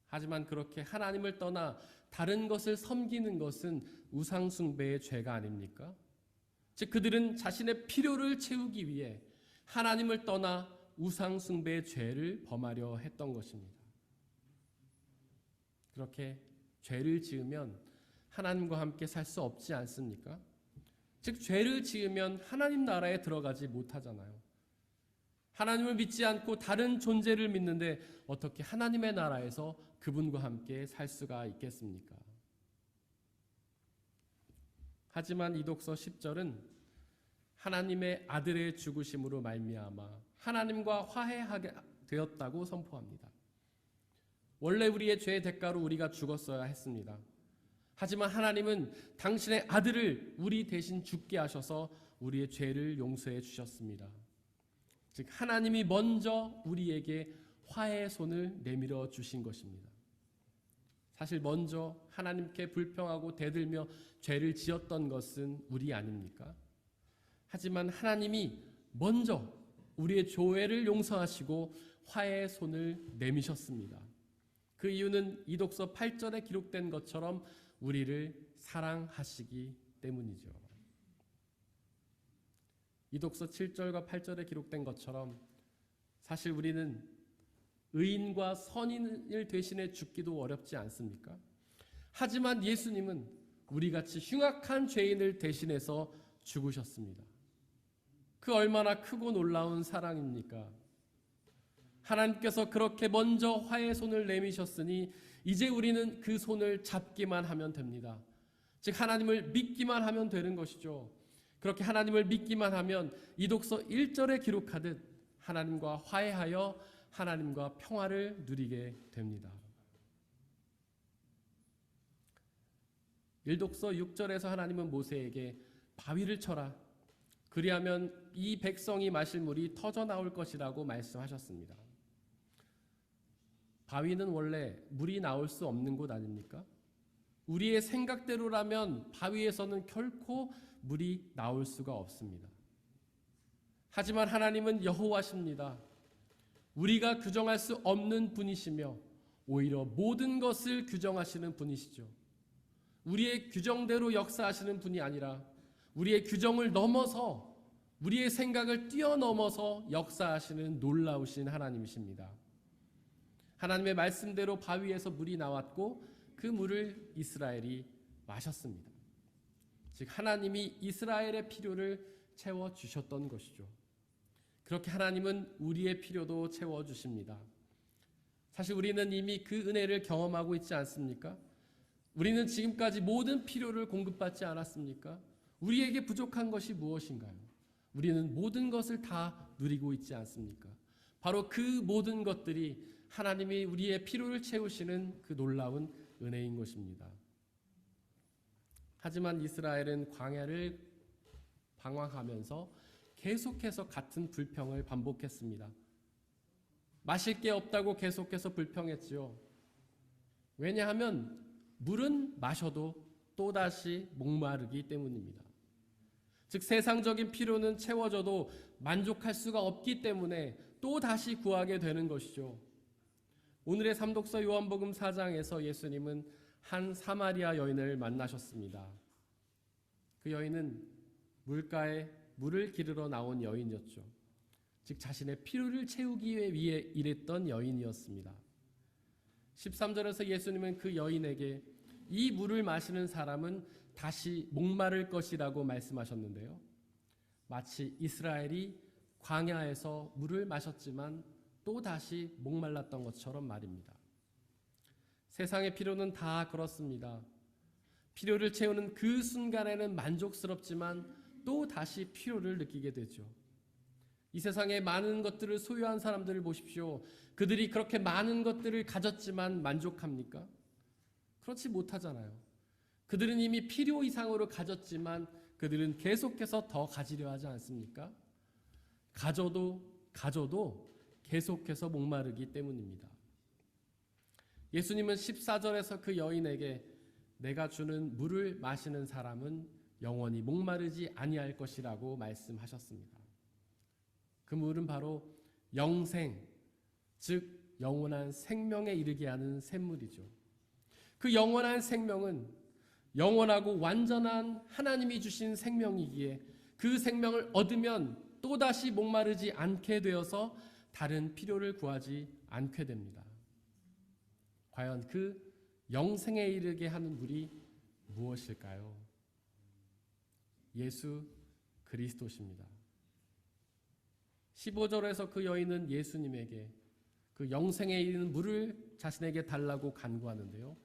하지만 그렇게 하나님을 떠나 다른 것을 섬기는 것은 우상 숭배의 죄가 아닙니까? 즉 그들은 자신의 필요를 채우기 위해 하나님을 떠나 우상 숭배의 죄를 범하려 했던 것입니다. 그렇게 죄를 지으면 하나님과 함께 살 수 없지 않습니까? 즉 죄를 지으면 하나님 나라에 들어가지 못하잖아요. 하나님을 믿지 않고 다른 존재를 믿는데 어떻게 하나님의 나라에서 그분과 함께 살 수가 있겠습니까? 하지만 이독서 10절은 하나님의 아들의 죽으심으로 말미암아 하나님과 화해하게 되었다고 선포합니다. 원래 우리의 죄의 대가로 우리가 죽었어야 했습니다. 하지만 하나님은 당신의 아들을 우리 대신 죽게 하셔서 우리의 죄를 용서해 주셨습니다. 즉 하나님이 먼저 우리에게 화해의 손을 내밀어 주신 것입니다. 사실 먼저 하나님께 불평하고 대들며 죄를 지었던 것은 우리 아닙니까? 하지만 하나님이 먼저 우리의 죄를 용서하시고 화해의 손을 내미셨습니다. 그 이유는 이독서 8절에 기록된 것처럼 우리를 사랑하시기 때문이죠. 이독서 7절과 8절에 기록된 것처럼 사실 우리는 의인과 선인을 대신해 죽기도 어렵지 않습니까? 하지만 예수님은 우리같이 흉악한 죄인을 대신해서 죽으셨습니다. 그 얼마나 크고 놀라운 사랑입니까? 하나님께서 그렇게 먼저 화해의 손을 내미셨으니 이제 우리는 그 손을 잡기만 하면 됩니다. 즉 하나님을 믿기만 하면 되는 것이죠. 그렇게 하나님을 믿기만 하면 이독서 1절에 기록하듯 하나님과 화해하여 하나님과 평화를 누리게 됩니다. 일독서 6절에서 하나님은 모세에게 바위를 쳐라. 그리하면 이 백성이 마실 물이 터져 나올 것이라고 말씀하셨습니다. 바위는 원래 물이 나올 수 없는 곳 아닙니까? 우리의 생각대로라면 바위에서는 결코 물이 나올 수가 없습니다. 하지만 하나님은 여호와십니다. 우리가 규정할 수 없는 분이시며 오히려 모든 것을 규정하시는 분이시죠. 우리의 규정대로 역사하시는 분이 아니라 우리의 규정을 넘어서 우리의 생각을 뛰어넘어서 역사하시는 놀라우신 하나님이십니다. 하나님의 말씀대로 바위에서 물이 나왔고 그 물을 이스라엘이 마셨습니다. 즉 하나님이 이스라엘의 필요를 채워주셨던 것이죠. 그렇게 하나님은 우리의 필요도 채워주십니다. 사실 우리는 이미 그 은혜를 경험하고 있지 않습니까? 우리는 지금까지 모든 필요를 공급받지 않았습니까? 우리에게 부족한 것이 무엇인가요? 우리는 모든 것을 다 누리고 있지 않습니까? 바로 그 모든 것들이 하나님이 우리의 필요를 채우시는 그 놀라운 은혜인 것입니다. 하지만 이스라엘은 광야를 방황하면서 계속해서 같은 불평을 반복했습니다. 마실 게 없다고 계속해서 불평했지요. 왜냐하면 물은 마셔도 또다시 목마르기 때문입니다. 즉 세상적인 필요는 채워져도 만족할 수가 없기 때문에 또다시 구하게 되는 것이죠. 오늘의 삼독서 요한복음 4장에서 예수님은 한 사마리아 여인을 만나셨습니다. 그 여인은 물가에 물을 기르러 나온 여인이었죠. 즉 자신의 필요를 채우기 위해 일했던 여인이었습니다. 13절에서 예수님은 그 여인에게 이 물을 마시는 사람은 다시 목마를 것이라고 말씀하셨는데요. 마치 이스라엘이 광야에서 물을 마셨지만 또 다시 목말랐던 것처럼 말입니다. 세상의 필요는 다 그렇습니다. 필요를 채우는 그 순간에는 만족스럽지만 또 다시 필요를 느끼게 되죠. 이 세상에 많은 것들을 소유한 사람들을 보십시오. 그들이 그렇게 많은 것들을 가졌지만 만족합니까? 그렇지 못하잖아요. 그들은 이미 필요 이상으로 가졌지만 그들은 계속해서 더 가지려 하지 않습니까? 가져도 계속해서 목마르기 때문입니다. 예수님은 14절에서 그 여인에게 내가 주는 물을 마시는 사람은 영원히 목마르지 아니할 것이라고 말씀하셨습니다. 그 물은 바로 영생, 즉 영원한 생명에 이르게 하는 샘물이죠. 그 영원한 생명은 영원하고 완전한 하나님이 주신 생명이기에 그 생명을 얻으면 또다시 목마르지 않게 되어서 다른 필요를 구하지 않게 됩니다. 과연 그 영생에 이르게 하는 물이 무엇일까요? 예수 그리스도십니다. 15절에서 그 여인은 예수님에게 그 영생에 이르는 물을 자신에게 달라고 간구하는데요.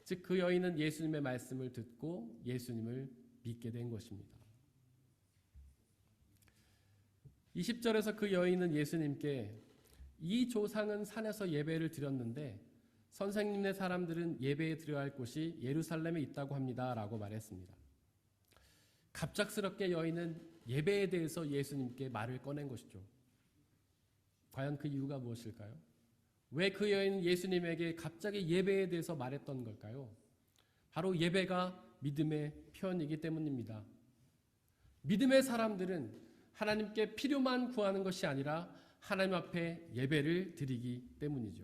즉 그 여인은 예수님의 말씀을 듣고 예수님을 믿게 된 것입니다. 20절에서 그 여인은 예수님께 이 조상은 산에서 예배를 드렸는데 선생님네 사람들은 예배에 드려야 할 곳이 예루살렘에 있다고 합니다 라고 말했습니다. 갑작스럽게 여인은 예배에 대해서 예수님께 말을 꺼낸 것이죠. 과연 그 이유가 무엇일까요? 왜 그 여인은 예수님에게 갑자기 예배에 대해서 말했던 걸까요? 바로 예배가 믿음의 표현이기 때문입니다. 믿음의 사람들은 하나님께 필요만 구하는 것이 아니라 하나님 앞에 예배를 드리기 때문이죠.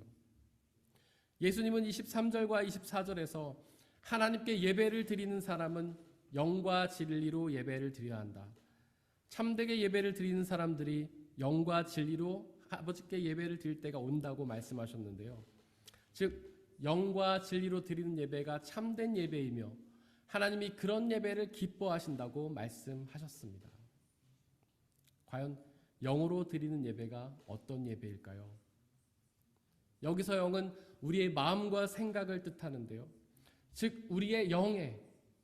예수님은 23절과 24절에서 하나님께 예배를 드리는 사람은 영과 진리로 예배를 드려야 한다. 참되게 예배를 드리는 사람들이 영과 진리로 아버지께 예배를 드릴 때가 온다고 말씀하셨는데요. 즉 영과 진리로 드리는 예배가 참된 예배이며 하나님이 그런 예배를 기뻐하신다고 말씀하셨습니다. 과연 영으로 드리는 예배가 어떤 예배일까요? 여기서 영은 우리의 마음과 생각을 뜻하는데요. 즉 우리의 영에,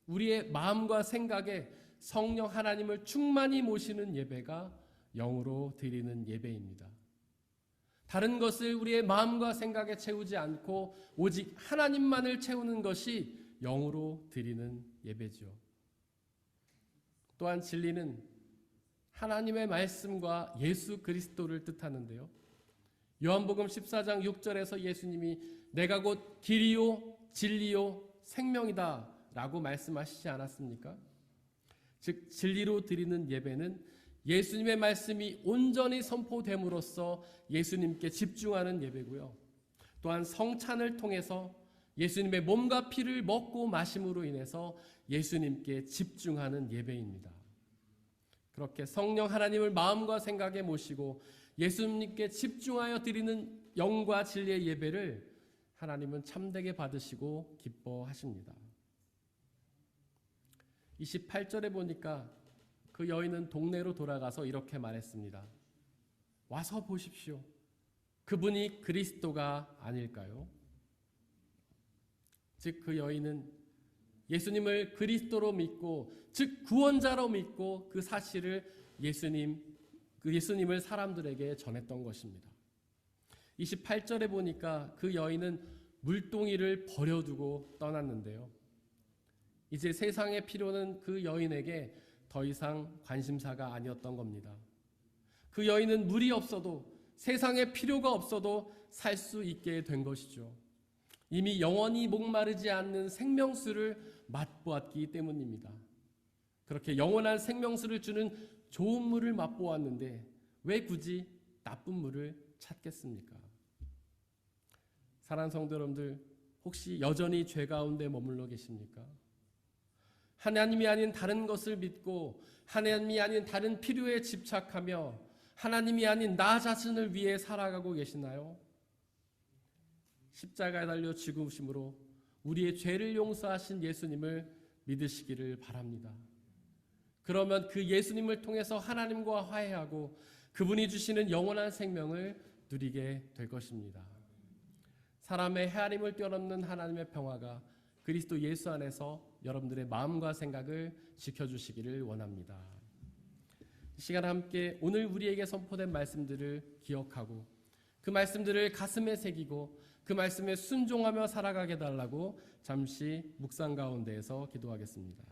우리의 마음과 생각에 성령 하나님을 충만히 모시는 예배가 영으로 드리는 예배입니다. 다른 것을 우리의 마음과 생각에 채우지 않고 오직 하나님만을 채우는 것이 영으로 드리는 예배죠. 또한 진리는 하나님의 말씀과 예수 그리스도를 뜻하는데요. 요한복음 14장 6절에서 예수님이 내가 곧 길이요 진리요 생명이다 라고 말씀하시지 않았습니까? 즉 진리로 드리는 예배는 예수님의 말씀이 온전히 선포됨으로써 예수님께 집중하는 예배고요. 또한 성찬을 통해서 예수님의 몸과 피를 먹고 마심으로 인해서 예수님께 집중하는 예배입니다. 그렇게 성령 하나님을 마음과 생각에 모시고 예수님께 집중하여 드리는 영과 진리의 예배를 하나님은 참되게 받으시고 기뻐하십니다. 28절에 보니까 그 여인은 동네로 돌아가서 이렇게 말했습니다. 와서 보십시오. 그분이 그리스도가 아닐까요? 즉 그 여인은 예수님을 그리스도로 믿고 즉 구원자로 믿고 그 사실을 예수님을 사람들에게 전했던 것입니다. 28절에 보니까 그 여인은 물동이를 버려두고 떠났는데요. 이제 세상의 필요는 그 여인에게 더 이상 관심사가 아니었던 겁니다. 그 여인은 물이 없어도 세상에 필요가 없어도 살 수 있게 된 것이죠. 이미 영원히 목마르지 않는 생명수를 맛보았기 때문입니다. 그렇게 영원한 생명수를 주는 좋은 물을 맛보았는데 왜 굳이 나쁜 물을 찾겠습니까? 사랑하는 성도 여러분들, 혹시 여전히 죄 가운데 머물러 계십니까? 하나님이 아닌 다른 것을 믿고 하나님이 아닌 다른 필요에 집착하며 하나님이 아닌 나 자신을 위해 살아가고 계시나요? 십자가에 달려 죽으심으로 우리의 죄를 용서하신 예수님을 믿으시기를 바랍니다. 그러면 그 예수님을 통해서 하나님과 화해하고 그분이 주시는 영원한 생명을 누리게 될 것입니다. 사람의 헤아림을 뛰어넘는 하나님의 평화가 그리스도 예수 안에서 여러분들의 마음과 생각을 지켜주시기를 원합니다. 이 시간 함께 오늘 우리에게 선포된 말씀들을 기억하고 그 말씀들을 가슴에 새기고 그 말씀에 순종하며 살아가게 달라고 잠시 묵상 가운데에서 기도하겠습니다.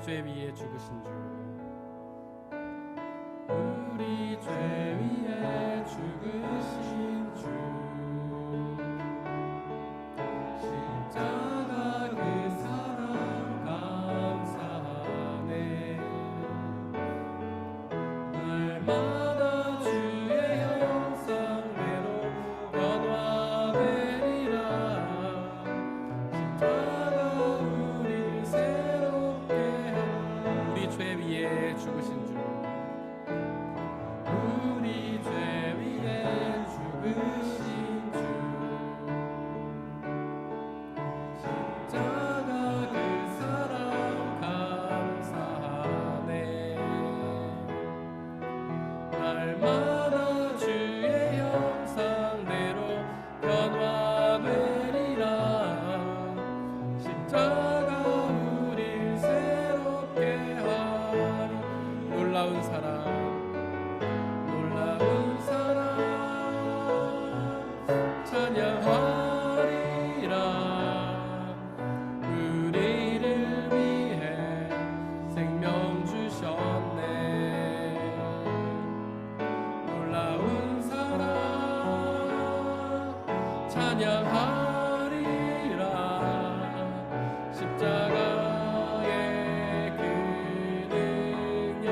죄 위에 죽으신 주 우리 죄 위에 죽으신 주 십자가 그 사랑 감사하네 날마다 주의 형상대로 변화되리라 십자가 우리를 새롭게 우리 죄 위에 죽으신 주 우리 죄 위에 죽으신 주 십자가 그 사랑 감사하네 날마다 주의 형상대로 변화되리라 십자가 우릴 새롭게 하리 놀라운 사랑 찬양하리라 우리를 위해 생명 주셨네 놀라운 사랑 찬양하리라 십자가의 그 능력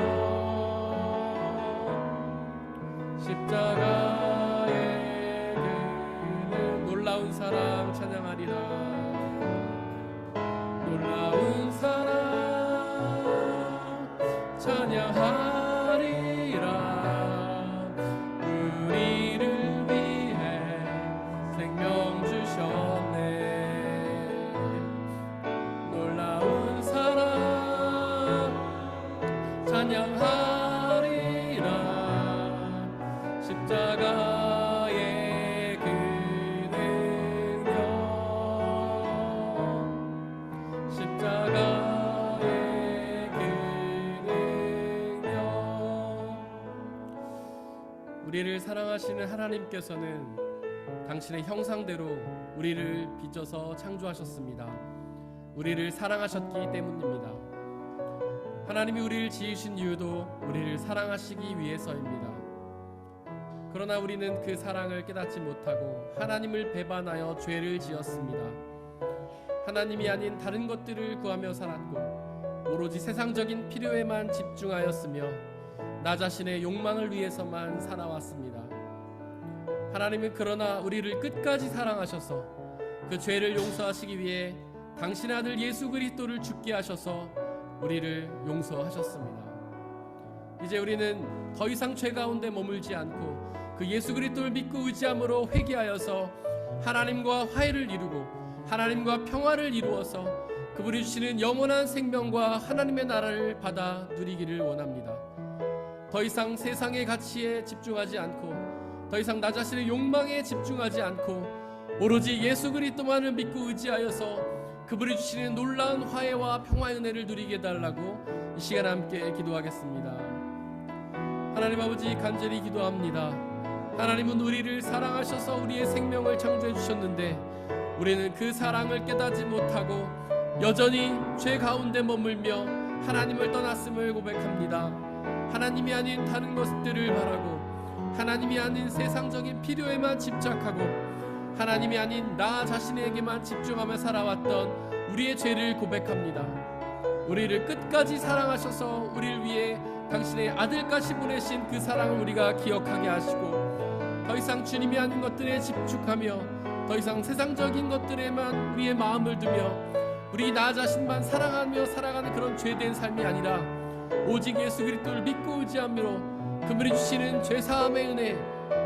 십자가의 놀라운 사랑 찬양하리라 놀라운 사랑 찬양하리라 우리를 위해 생명 주셨네 놀라운 사랑 찬양하리라 십자가의 그 능력 십자가의 그 능력 우리를 사랑하시는 하나님께서는 당신의 형상대로 우리를 빚어서 창조하셨습니다. 우리를 사랑하셨기 때문입니다. 하나님이 우리를 지으신 이유도 우리를 사랑하시기 위해서입니다. 그러나 우리는 그 사랑을 깨닫지 못하고 하나님을 배반하여 죄를 지었습니다. 하나님이 아닌 다른 것들을 구하며 살았고 오로지 세상적인 필요에만 집중하였으며 나 자신의 욕망을 위해서만 살아왔습니다. 하나님은 그러나 우리를 끝까지 사랑하셔서 그 죄를 용서하시기 위해 당신의 아들 예수 그리스도를 죽게 하셔서 우리를 용서하셨습니다. 이제 우리는 더 이상 죄 가운데 머물지 않고 그 예수 그리스도를 믿고 의지함으로 회개하여서 하나님과 화해를 이루고 하나님과 평화를 이루어서 그분이 주시는 영원한 생명과 하나님의 나라를 받아 누리기를 원합니다. 더 이상 세상의 가치에 집중하지 않고 더 이상 나 자신의 욕망에 집중하지 않고 오로지 예수 그리스도만을 믿고 의지하여서 그분이 주시는 놀라운 화해와 평화의 은혜를 누리게 해달라고 이 시간 함께 기도하겠습니다. 하나님 아버지 간절히 기도합니다. 하나님은 우리를 사랑하셔서 우리의 생명을 창조해 주셨는데 우리는 그 사랑을 깨닫지 못하고 여전히 죄 가운데 머물며 하나님을 떠났음을 고백합니다. 하나님이 아닌 다른 것들을 바라고 하나님이 아닌 세상적인 필요에만 집착하고 하나님이 아닌 나 자신에게만 집중하며 살아왔던 우리의 죄를 고백합니다. 우리를 끝까지 사랑하셔서 우리를 위해 당신의 아들까지 보내신 그 사랑을 우리가 기억하게 하시고 더 이상 주님이 아닌 것들에 집중하며 더 이상 세상적인 것들에만 우리의 마음을 두며 우리 나 자신만 사랑하며 살아가는 그런 죄된 삶이 아니라 오직 예수 그리스도를 믿고 의지함으로 그분이 주시는 죄사함의 은혜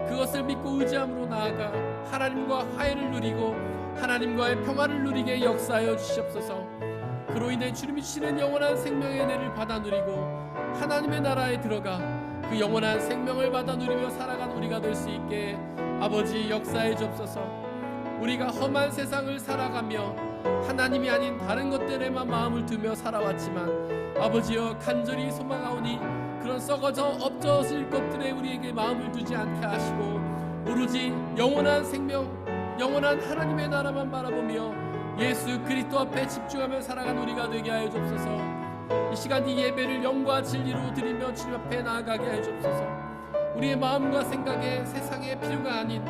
그것을 믿고 의지함으로 나아가 하나님과 화해를 누리고 하나님과의 평화를 누리게 역사하여 주시옵소서. 그로 인해 주님이 주시는 영원한 생명의 은혜를 받아 누리고 하나님의 나라에 들어가 그 영원한 생명을 받아 누리며 살아간 우리가 될 수 있게 아버지 역사해 주옵소서. 우리가 험한 세상을 살아가며 하나님이 아닌 다른 것들에만 마음을 두며 살아왔지만 아버지여 간절히 소망하오니 그런 썩어져 없어질 것들에 우리에게 마음을 두지 않게 하시고 오로지 영원한 생명 영원한 하나님의 나라만 바라보며 예수 그리스도 앞에 집중하며 살아간 우리가 되게 하여 주옵소서. 이 시간 이 예배를 영과 진리로 드리며 주님 앞에 나아가게 해주옵소서. 우리의 마음과 생각에 세상의 필요가 아닌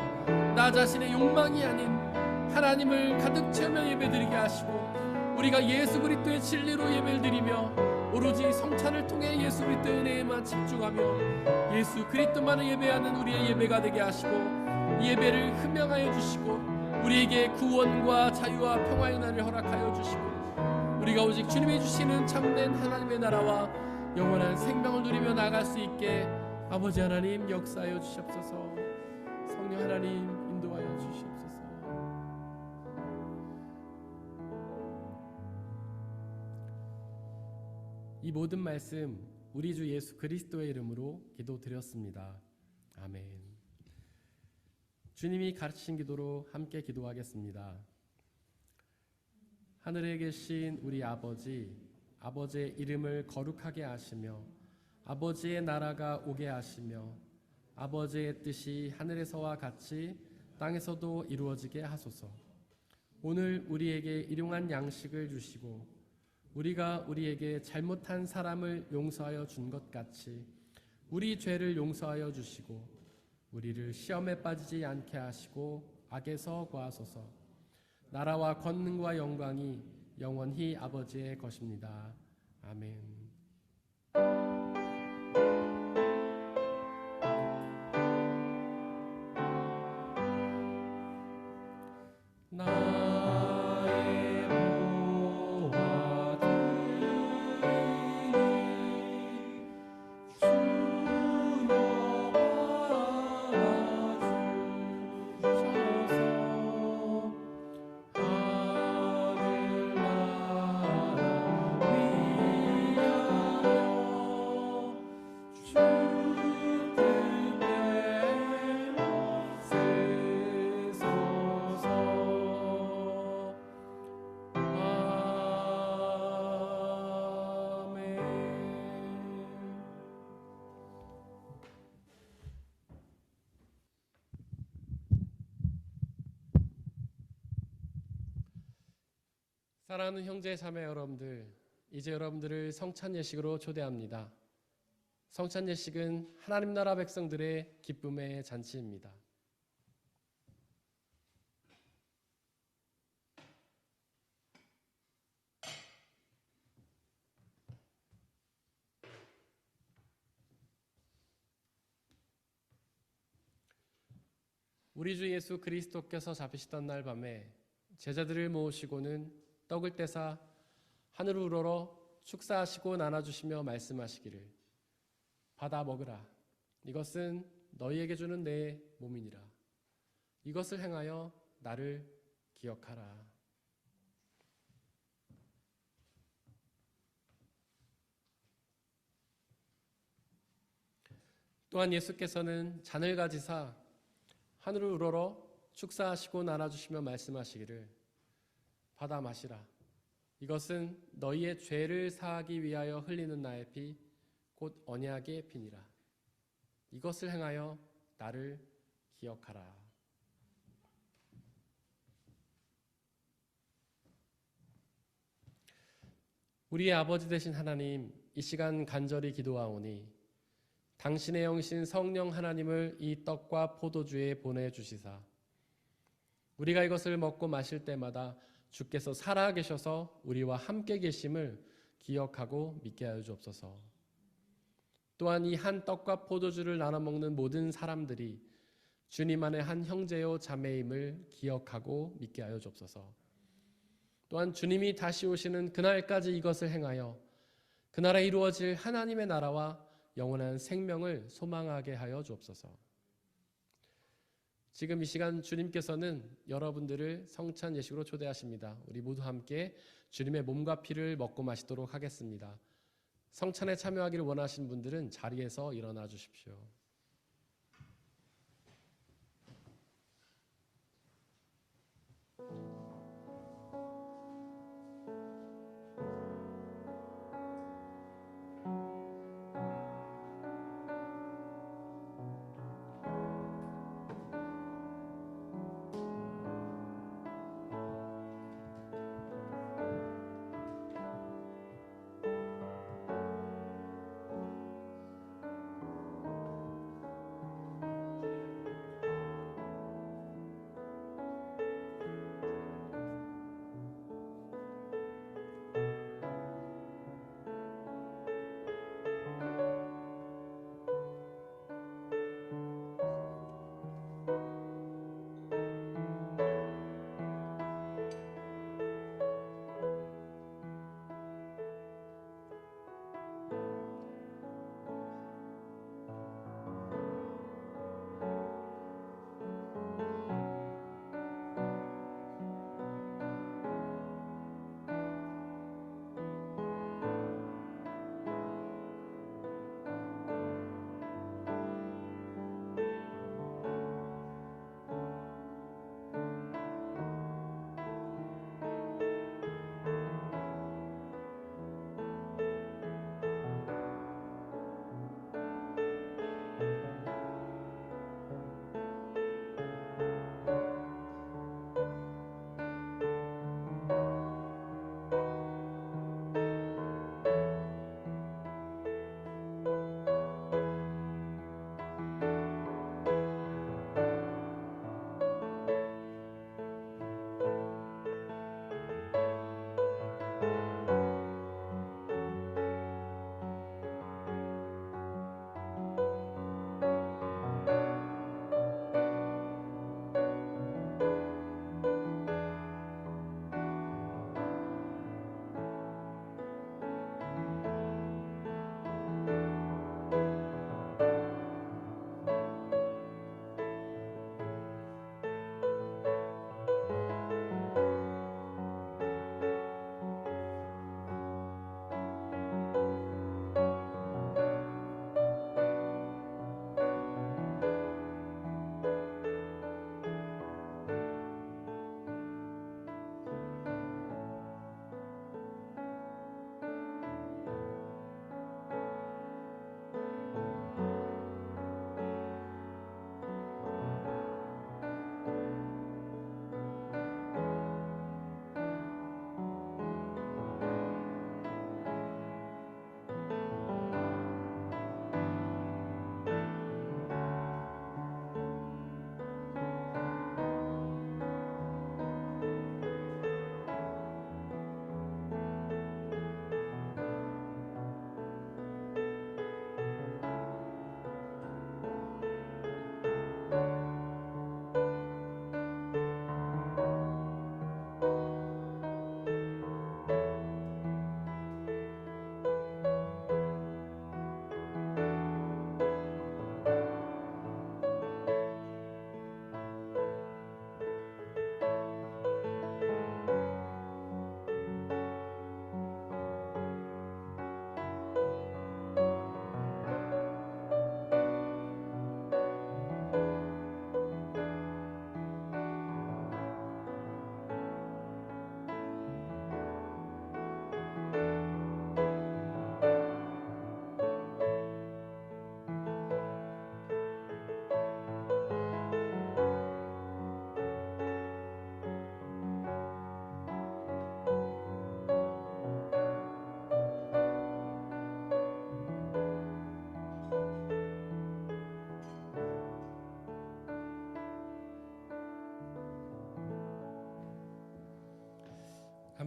나 자신의 욕망이 아닌 하나님을 가득 채우며 예배드리게 하시고 우리가 예수 그리스도의 진리로 예배를 드리며 오로지 성찬을 통해 예수 그리스도의 은혜에만 집중하며 예수 그리스도만을 예배하는 우리의 예배가 되게 하시고 이 예배를 흠명하여 주시고 우리에게 구원과 자유와 평화의 날을 허락하여 주시고 우리가 오직 주님이 주시는 참된 하나님의 나라와 영원한 생명을 누리며 나아갈 수 있게 아버지 하나님 역사하여 주시옵소서. 성령 하나님 인도하여 주시옵소서. 이 모든 말씀 우리 주 예수 그리스도의 이름으로 기도드렸습니다. 아멘. 주님이 가르치신 기도로 함께 기도하겠습니다. 하늘에 계신 우리 아버지, 아버지의 이름을 거룩하게 하시며 아버지의 나라가 오게 하시며 아버지의 뜻이 하늘에서와 같이 땅에서도 이루어지게 하소서. 오늘 우리에게 일용할 양식을 주시고 우리가 우리에게 잘못한 사람을 용서하여 준 것 같이 우리 죄를 용서하여 주시고 우리를 시험에 빠지지 않게 하시고 악에서 구하소서. 나라와 권능과 영광이 영원히 아버지의 것입니다. 아멘. 나의 모아들이 주여 받아주셔서 하늘나라 위하여 주 뜻대로 세소서. 아멘. 사랑하는 형제 자매 여러분들, 이제 여러분들을 성찬 예식으로 초대합니다. 성찬 예식은 하나님 나라 백성들의 기쁨의 잔치입니다. 우리 주 예수 그리스도께서 잡히시던 날 밤에 제자들을 모으시고는 떡을 떼사 하늘을 우러러 축사하시고 나눠주시며 말씀하시기를 받아 먹으라. 이것은 너희에게 주는 내 몸이니라. 이것을 행하여 나를 기억하라. 또한 예수께서는 잔을 가지사 하늘을 우러러 축사하시고 나눠주시며 말씀하시기를 받아 마시라. 이것은 너희의 죄를 사하기 위하여 흘리는 나의 피 곧 언약의 피니라. 이것을 행하여 나를 기억하라. 우리의 아버지 되신 하나님, 이 시간 간절히 기도하오니 당신의 영신 성령 하나님을 이 떡과 포도주에 보내주시사 우리가 이것을 먹고 마실 때마다 주께서 살아계셔서 우리와 함께 계심을 기억하고 믿게 하여 주옵소서. 또한 이 한 떡과 포도주를 나눠 먹는 모든 사람들이 주님 안에 한 형제요 자매임을 기억하고 믿게 하여 주옵소서. 또한 주님이 다시 오시는 그날까지 이것을 행하여 그날에 이루어질 하나님의 나라와 영원한 생명을 소망하게 하여 주옵소서. 지금 이 시간 주님께서는 여러분들을 성찬 예식으로 초대하십니다. 우리 모두 함께 주님의 몸과 피를 먹고 마시도록 하겠습니다. 성찬에 참여하기를 원하시는 분들은 자리에서 일어나 주십시오.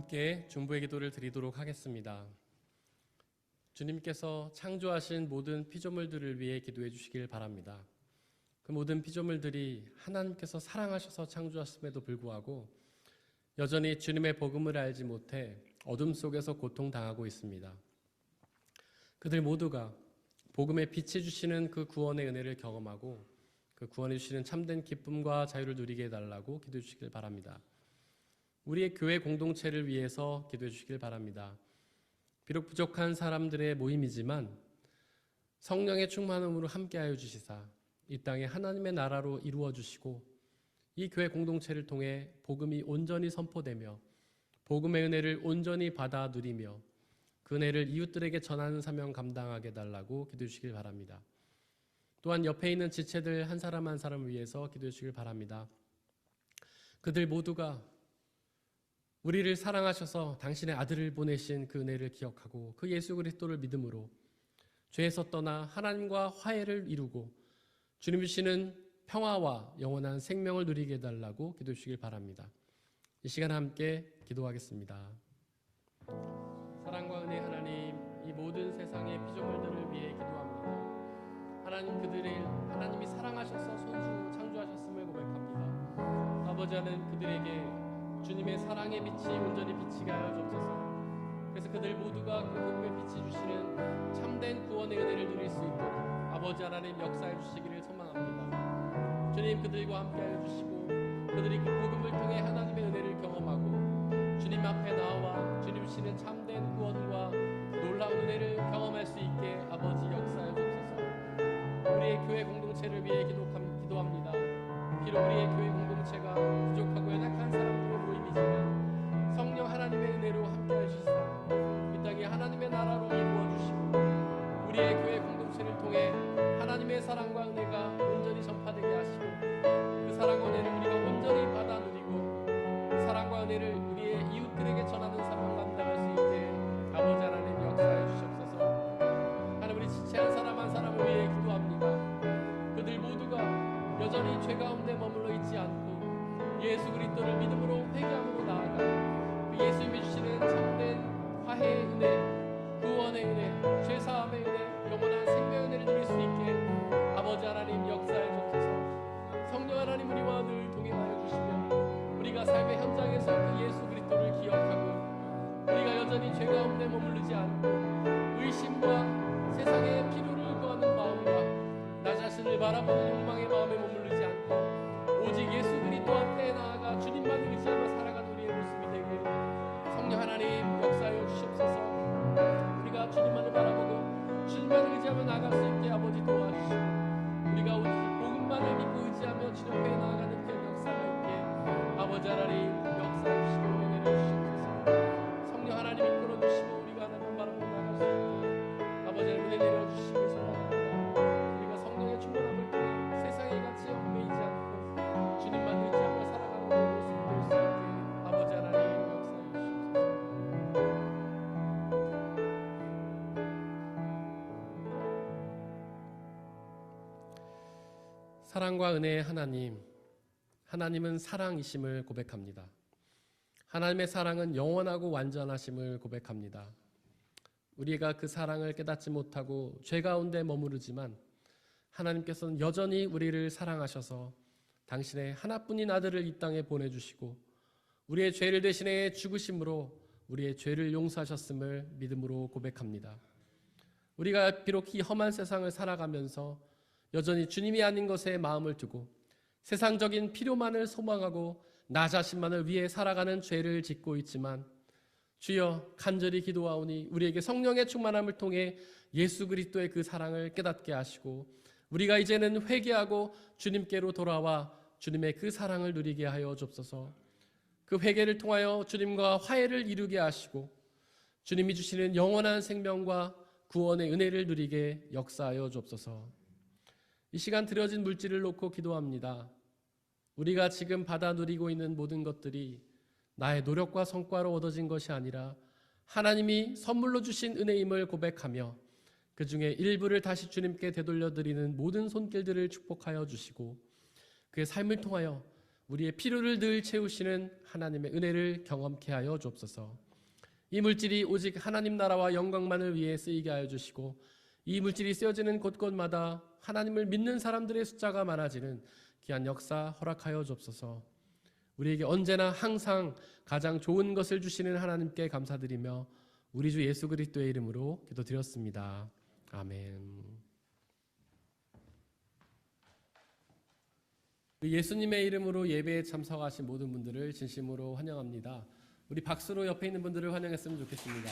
함께 중보의 기도를 드리도록 하겠습니다. 주님께서 창조하신 모든 피조물들을 위해 기도해 주시길 바랍니다. 그 모든 피조물들이 하나님께서 사랑하셔서 창조하심에도 불구하고 여전히 주님의 복음을 알지 못해 어둠 속에서 고통당하고 있습니다. 그들 모두가 복음의 빛이 주시는 그 구원의 은혜를 경험하고 그 구원해 주시는 참된 기쁨과 자유를 누리게 해달라고 기도해 주시길 바랍니다. 우리의 교회 공동체를 위해서 기도해 주시길 바랍니다. 비록 부족한 사람들의 모임이지만 성령의 충만함으로 함께하여 주시사 이 땅에 하나님의 나라로 이루어 주시고 이 교회 공동체를 통해 복음이 온전히 선포되며 복음의 은혜를 온전히 받아 누리며 그 은혜를 이웃들에게 전하는 사명 감당하게 달라고 기도해 주시길 바랍니다. 또한 옆에 있는 지체들 한 사람 한 사람을 위해서 기도해 주시길 바랍니다. 그들 모두가 우리를 사랑하셔서 당신의 아들을 보내신 그 은혜를 기억하고 그 예수 그리스도를 믿음으로 죄에서 떠나 하나님과 화해를 이루고 주님 주시는 평화와 영원한 생명을 누리게 해달라고 기도해 주시길 바랍니다. 이 시간 함께 기도하겠습니다. 사랑과 은혜 하나님, 이 모든 세상의 피조물들을 위해 기도합니다. 하나님이 사랑하셔서 손수 창조하셨음을 고백합니다. 아버지 하나님, 그들에게 주님의 사랑의 빛이 온전히 비치게 하여 주옵소서. 그래서 그들 모두가 그 복음의 빛이 주시는 참된 구원의 은혜를 누릴 수 있도록 아버지 하나님 역사해 주시기를 소망합니다. 주님, 그들과 함께하여 주시고 그들이 그 복음을 통해 하나님의 은혜를 경험하고 주님 앞에 나와 주님 주시는 참된 구원과 놀라운 은혜를 경험할 수 있게 아버지 역사해 주옵소서. 우리의 교회 공동체를 위해 기도합니다. 비록 우리의 교회 공동체가 부족하고 연약한 사람들의 모임이지만 성령 하나님의 은혜로 함께해 주시사 이 땅에 하나님의 나라로 이루어 주시고 우리의 교회 공동체를 통해 하나님의 사랑과 은혜가 온전히 전파되게 하시고 그 사랑과 은혜를 우리가 온전히 받아 누리고 그 사랑과 은혜를 우리의 이웃들에게 전하는 사람 감당할 수 있게 아버지 하나님 역사해 주시옵소서. 하나님, 우리 지체 한 사람 한 사람을 위해 기도합니다. 그들 모두가 여전히 죄 가운데 머물러 있지 않고 예수 그리스도를 믿음으로 회개함으로 나아가 그 예수님이 주시는 참된 화해의 은혜, 구원의 은혜, 죄사함의 은혜, 영원한 생명의 은혜를 누릴 수 있게 아버지 하나님 역사해 주옵소서. 성령 하나님, 우리와 늘 동행하여 주시며 우리가 삶의 현장에서 그 예수 그리스도를 기억하고 우리가 여전히 죄 가운데 머무르지 않고 의심과 세상의 필요를 구하는 마음과 나 자신을 바라보는 욕망의 마음에 머무르지 않고 오직 예수 그리스도 앞에 나아가 주님만 의지하며 살아가는 우리의 모습이 되게 성령 하나님 역사하여 주시옵소서. 우리가 주님만을 바라보고 주님만을 의지하며 나아갈 수 있게 아버지 도와주시고 우리가 오직 복음만을 믿고 의지하며 주님 앞에 나아가는 그 역사가 있게 아버지 하나님 역사해 주시고 은혜를 주시옵소서. 성령 하나님 이끌어 주시고 우리가 하나님 바라보고 나아갈 수 있게 아버지 하나님 은혜 내려 주시길 소원합니다. 우리가 성령의 충만함을 통해 세상의 가치에 얽매이지 않고 주님만 의지하며 살아가는 모습이 될 수 있게 아버지 하나님 역사해 주시옵소서. 사랑과 은혜의 하나님, 하나님은 사랑이심을 고백합니다. 하나님의 사랑은 영원하고 완전하심을 고백합니다. 우리가 그 사랑을 깨닫지 못하고 죄 가운데 머무르지만 하나님께서는 여전히 우리를 사랑하셔서 당신의 하나뿐인 아들을 이 땅에 보내주시고 우리의 죄를 대신해 죽으심으로 우리의 죄를 용서하셨음을 믿음으로 고백합니다. 우리가 비록 이 험한 세상을 살아가면서 여전히 주님이 아닌 것에 마음을 두고 세상적인 필요만을 소망하고 나 자신만을 위해 살아가는 죄를 짓고 있지만 주여 간절히 기도하오니 우리에게 성령의 충만함을 통해 예수 그리스도의 그 사랑을 깨닫게 하시고 우리가 이제는 회개하고 주님께로 돌아와 주님의 그 사랑을 누리게 하여 주옵소서. 그 회개를 통하여 주님과 화해를 이루게 하시고 주님이 주시는 영원한 생명과 구원의 은혜를 누리게 역사하여 주옵소서. 이 시간 드려진 물질을 놓고 기도합니다. 우리가 지금 받아 누리고 있는 모든 것들이 나의 노력과 성과로 얻어진 것이 아니라 하나님이 선물로 주신 은혜임을 고백하며 그 중에 일부를 다시 주님께 되돌려 드리는 모든 손길들을 축복하여 주시고 그의 삶을 통하여 우리의 필요를 늘 채우시는 하나님의 은혜를 경험케 하여 주옵소서. 이 물질이 오직 하나님 나라와 영광만을 위해 쓰이게 하여 주시고 이 물질이 쓰여지는 곳곳마다 하나님을 믿는 사람들의 숫자가 많아지는 귀한 역사 허락하여 주옵소서. 우리에게 언제나 항상 가장 좋은 것을 주시는 하나님께 감사드리며 우리 주 예수 그리스도의 이름으로 기도드렸습니다. 아멘. 예수님의 이름으로 예배에 참석하신 모든 분들을 진심으로 환영합니다. 우리 박수로 옆에 있는 분들을 환영했으면 좋겠습니다.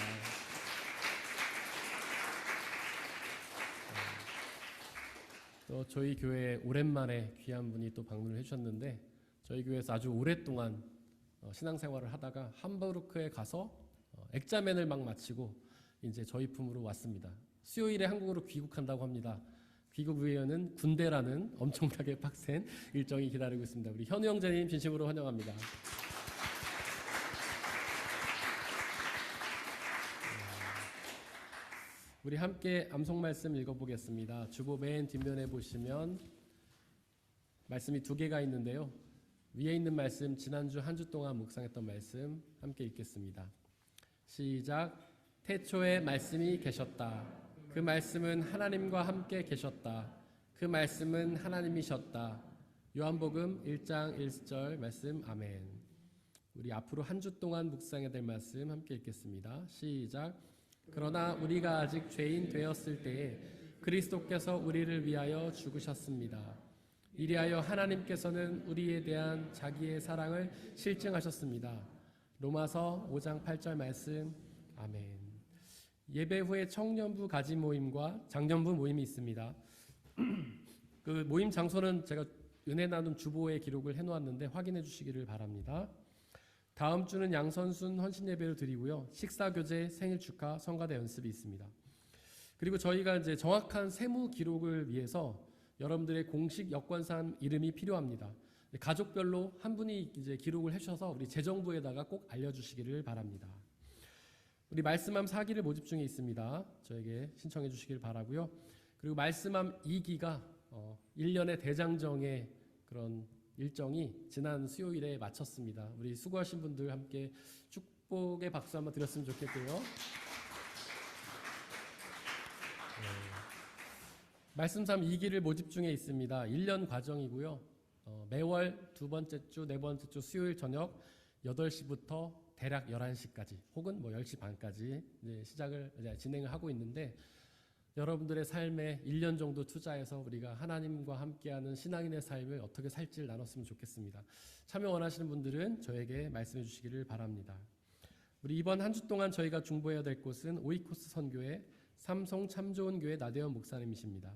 또 저희 교회에 오랜만에 귀한 분이 또 방문을 해주셨는데 저희 교회에서 아주 오랫동안 신앙생활을 하다가 함부르크에 가서 액자맨을 막 마치고 이제 저희 품으로 왔습니다. 수요일에 한국으로 귀국한다고 합니다. 귀국 후에는 군대라는 엄청나게 빡센 일정이 기다리고 있습니다. 우리 현우 형제님 진심으로 환영합니다. 우리 함께 암송 말씀 읽어보겠습니다. 주보 맨 뒷면에 보시면 말씀이 두 개가 있는데요. 위에 있는 말씀 지난주 한 주 동안 묵상했던 말씀 함께 읽겠습니다. 시작. 태초에 말씀이 계셨다. 그 말씀은 하나님과 함께 계셨다. 그 말씀은 하나님이셨다. 요한복음 1장 1절 말씀. 아멘. 우리 앞으로 한 주 동안 묵상해야 될 말씀 함께 읽겠습니다. 시작. 그러나 우리가 아직 죄인 되었을 때에 그리스도께서 우리를 위하여 죽으셨습니다. 이리하여 하나님께서는 우리에 대한 자기의 사랑을 실증하셨습니다. 로마서 5장 8절 말씀. 아멘. 예배 후에 청년부 가지 모임과 장년부 모임이 있습니다. 그 모임 장소는 제가 은혜 나눔 주보에 기록을 해놓았는데 확인해 주시기를 바랍니다. 다음 주는 양선순 헌신 예배를 드리고요. 식사 교제, 생일 축하, 성가대 연습이 있습니다. 그리고 저희가 이제 정확한 세무 기록을 위해서 여러분들의 공식 여권상 이름이 필요합니다. 가족별로 한 분이 이제 기록을 해주셔서 우리 재정부에다가 꼭 알려주시기를 바랍니다. 우리 말씀함 4기를 모집 중에 있습니다. 저에게 신청해 주시길 바라고요. 그리고 말씀함 2기가 1년의 대장정의 그런 일정이 지난 수요일에 마쳤습니다. 우리 수고하신 분들 함께 축복의 박수 한번 드렸으면 좋겠고요. 말씀삼 2기를 모집 중에 있습니다. 1년 과정이고요. 매월 두 번째 주, 네 번째 주 수요일 저녁 8시부터 대략 11시까지 혹은 10시 반까지 이제 진행을 하고 있는데 여러분들의 삶에 1년 정도 투자해서 우리가 하나님과 함께하는 신앙인의 삶을 어떻게 살지를 나눴으면 좋겠습니다. 참여 원하시는 분들은 저에게 말씀해 주시기를 바랍니다. 우리 이번 한 주 동안 저희가 중보해야 될 곳은 오이코스 선교회 삼성 참 좋은 교회 나대원 목사님이십니다.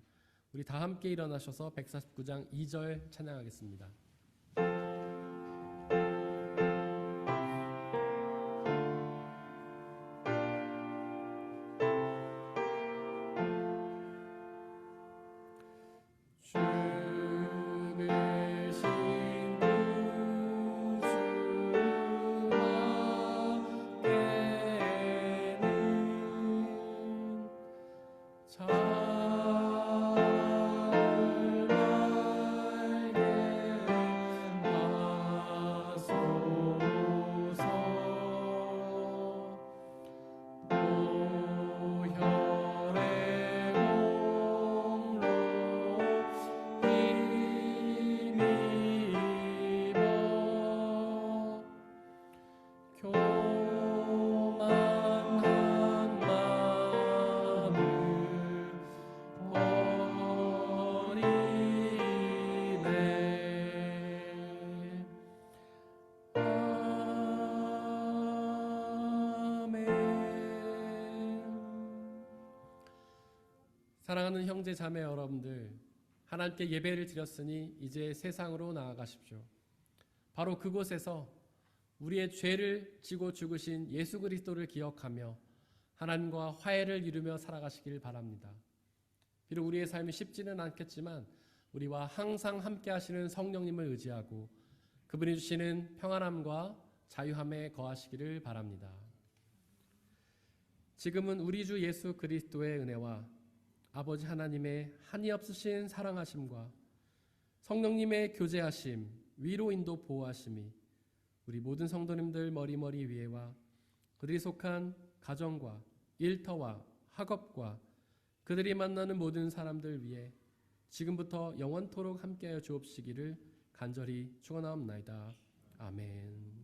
우리 다 함께 일어나셔서 149장 2절 찬양하겠습니다. 사랑하는 형제 자매 여러분들, 하나님께 예배를 드렸으니 이제 세상으로 나아가십시오. 바로 그곳에서 우리의 죄를 지고 죽으신 예수 그리스도를 기억하며 하나님과 화해를 이루며 살아가시길 바랍니다. 비록 우리의 삶이 쉽지는 않겠지만 우리와 항상 함께 하시는 성령님을 의지하고 그분이 주시는 평안함과 자유함에 거하시기를 바랍니다. 지금은 우리 주 예수 그리스도의 은혜와 아버지 하나님의 한이 없으신 사랑하심과 성령님의 교제하심, 위로인도 보호하심이 우리 모든 성도님들 머리머리 위에와 그들이 속한 가정과 일터와 학업과 그들이 만나는 모든 사람들 위에 지금부터 영원토록 함께하여 주옵시기를 간절히 축원하옵나이다. 아멘.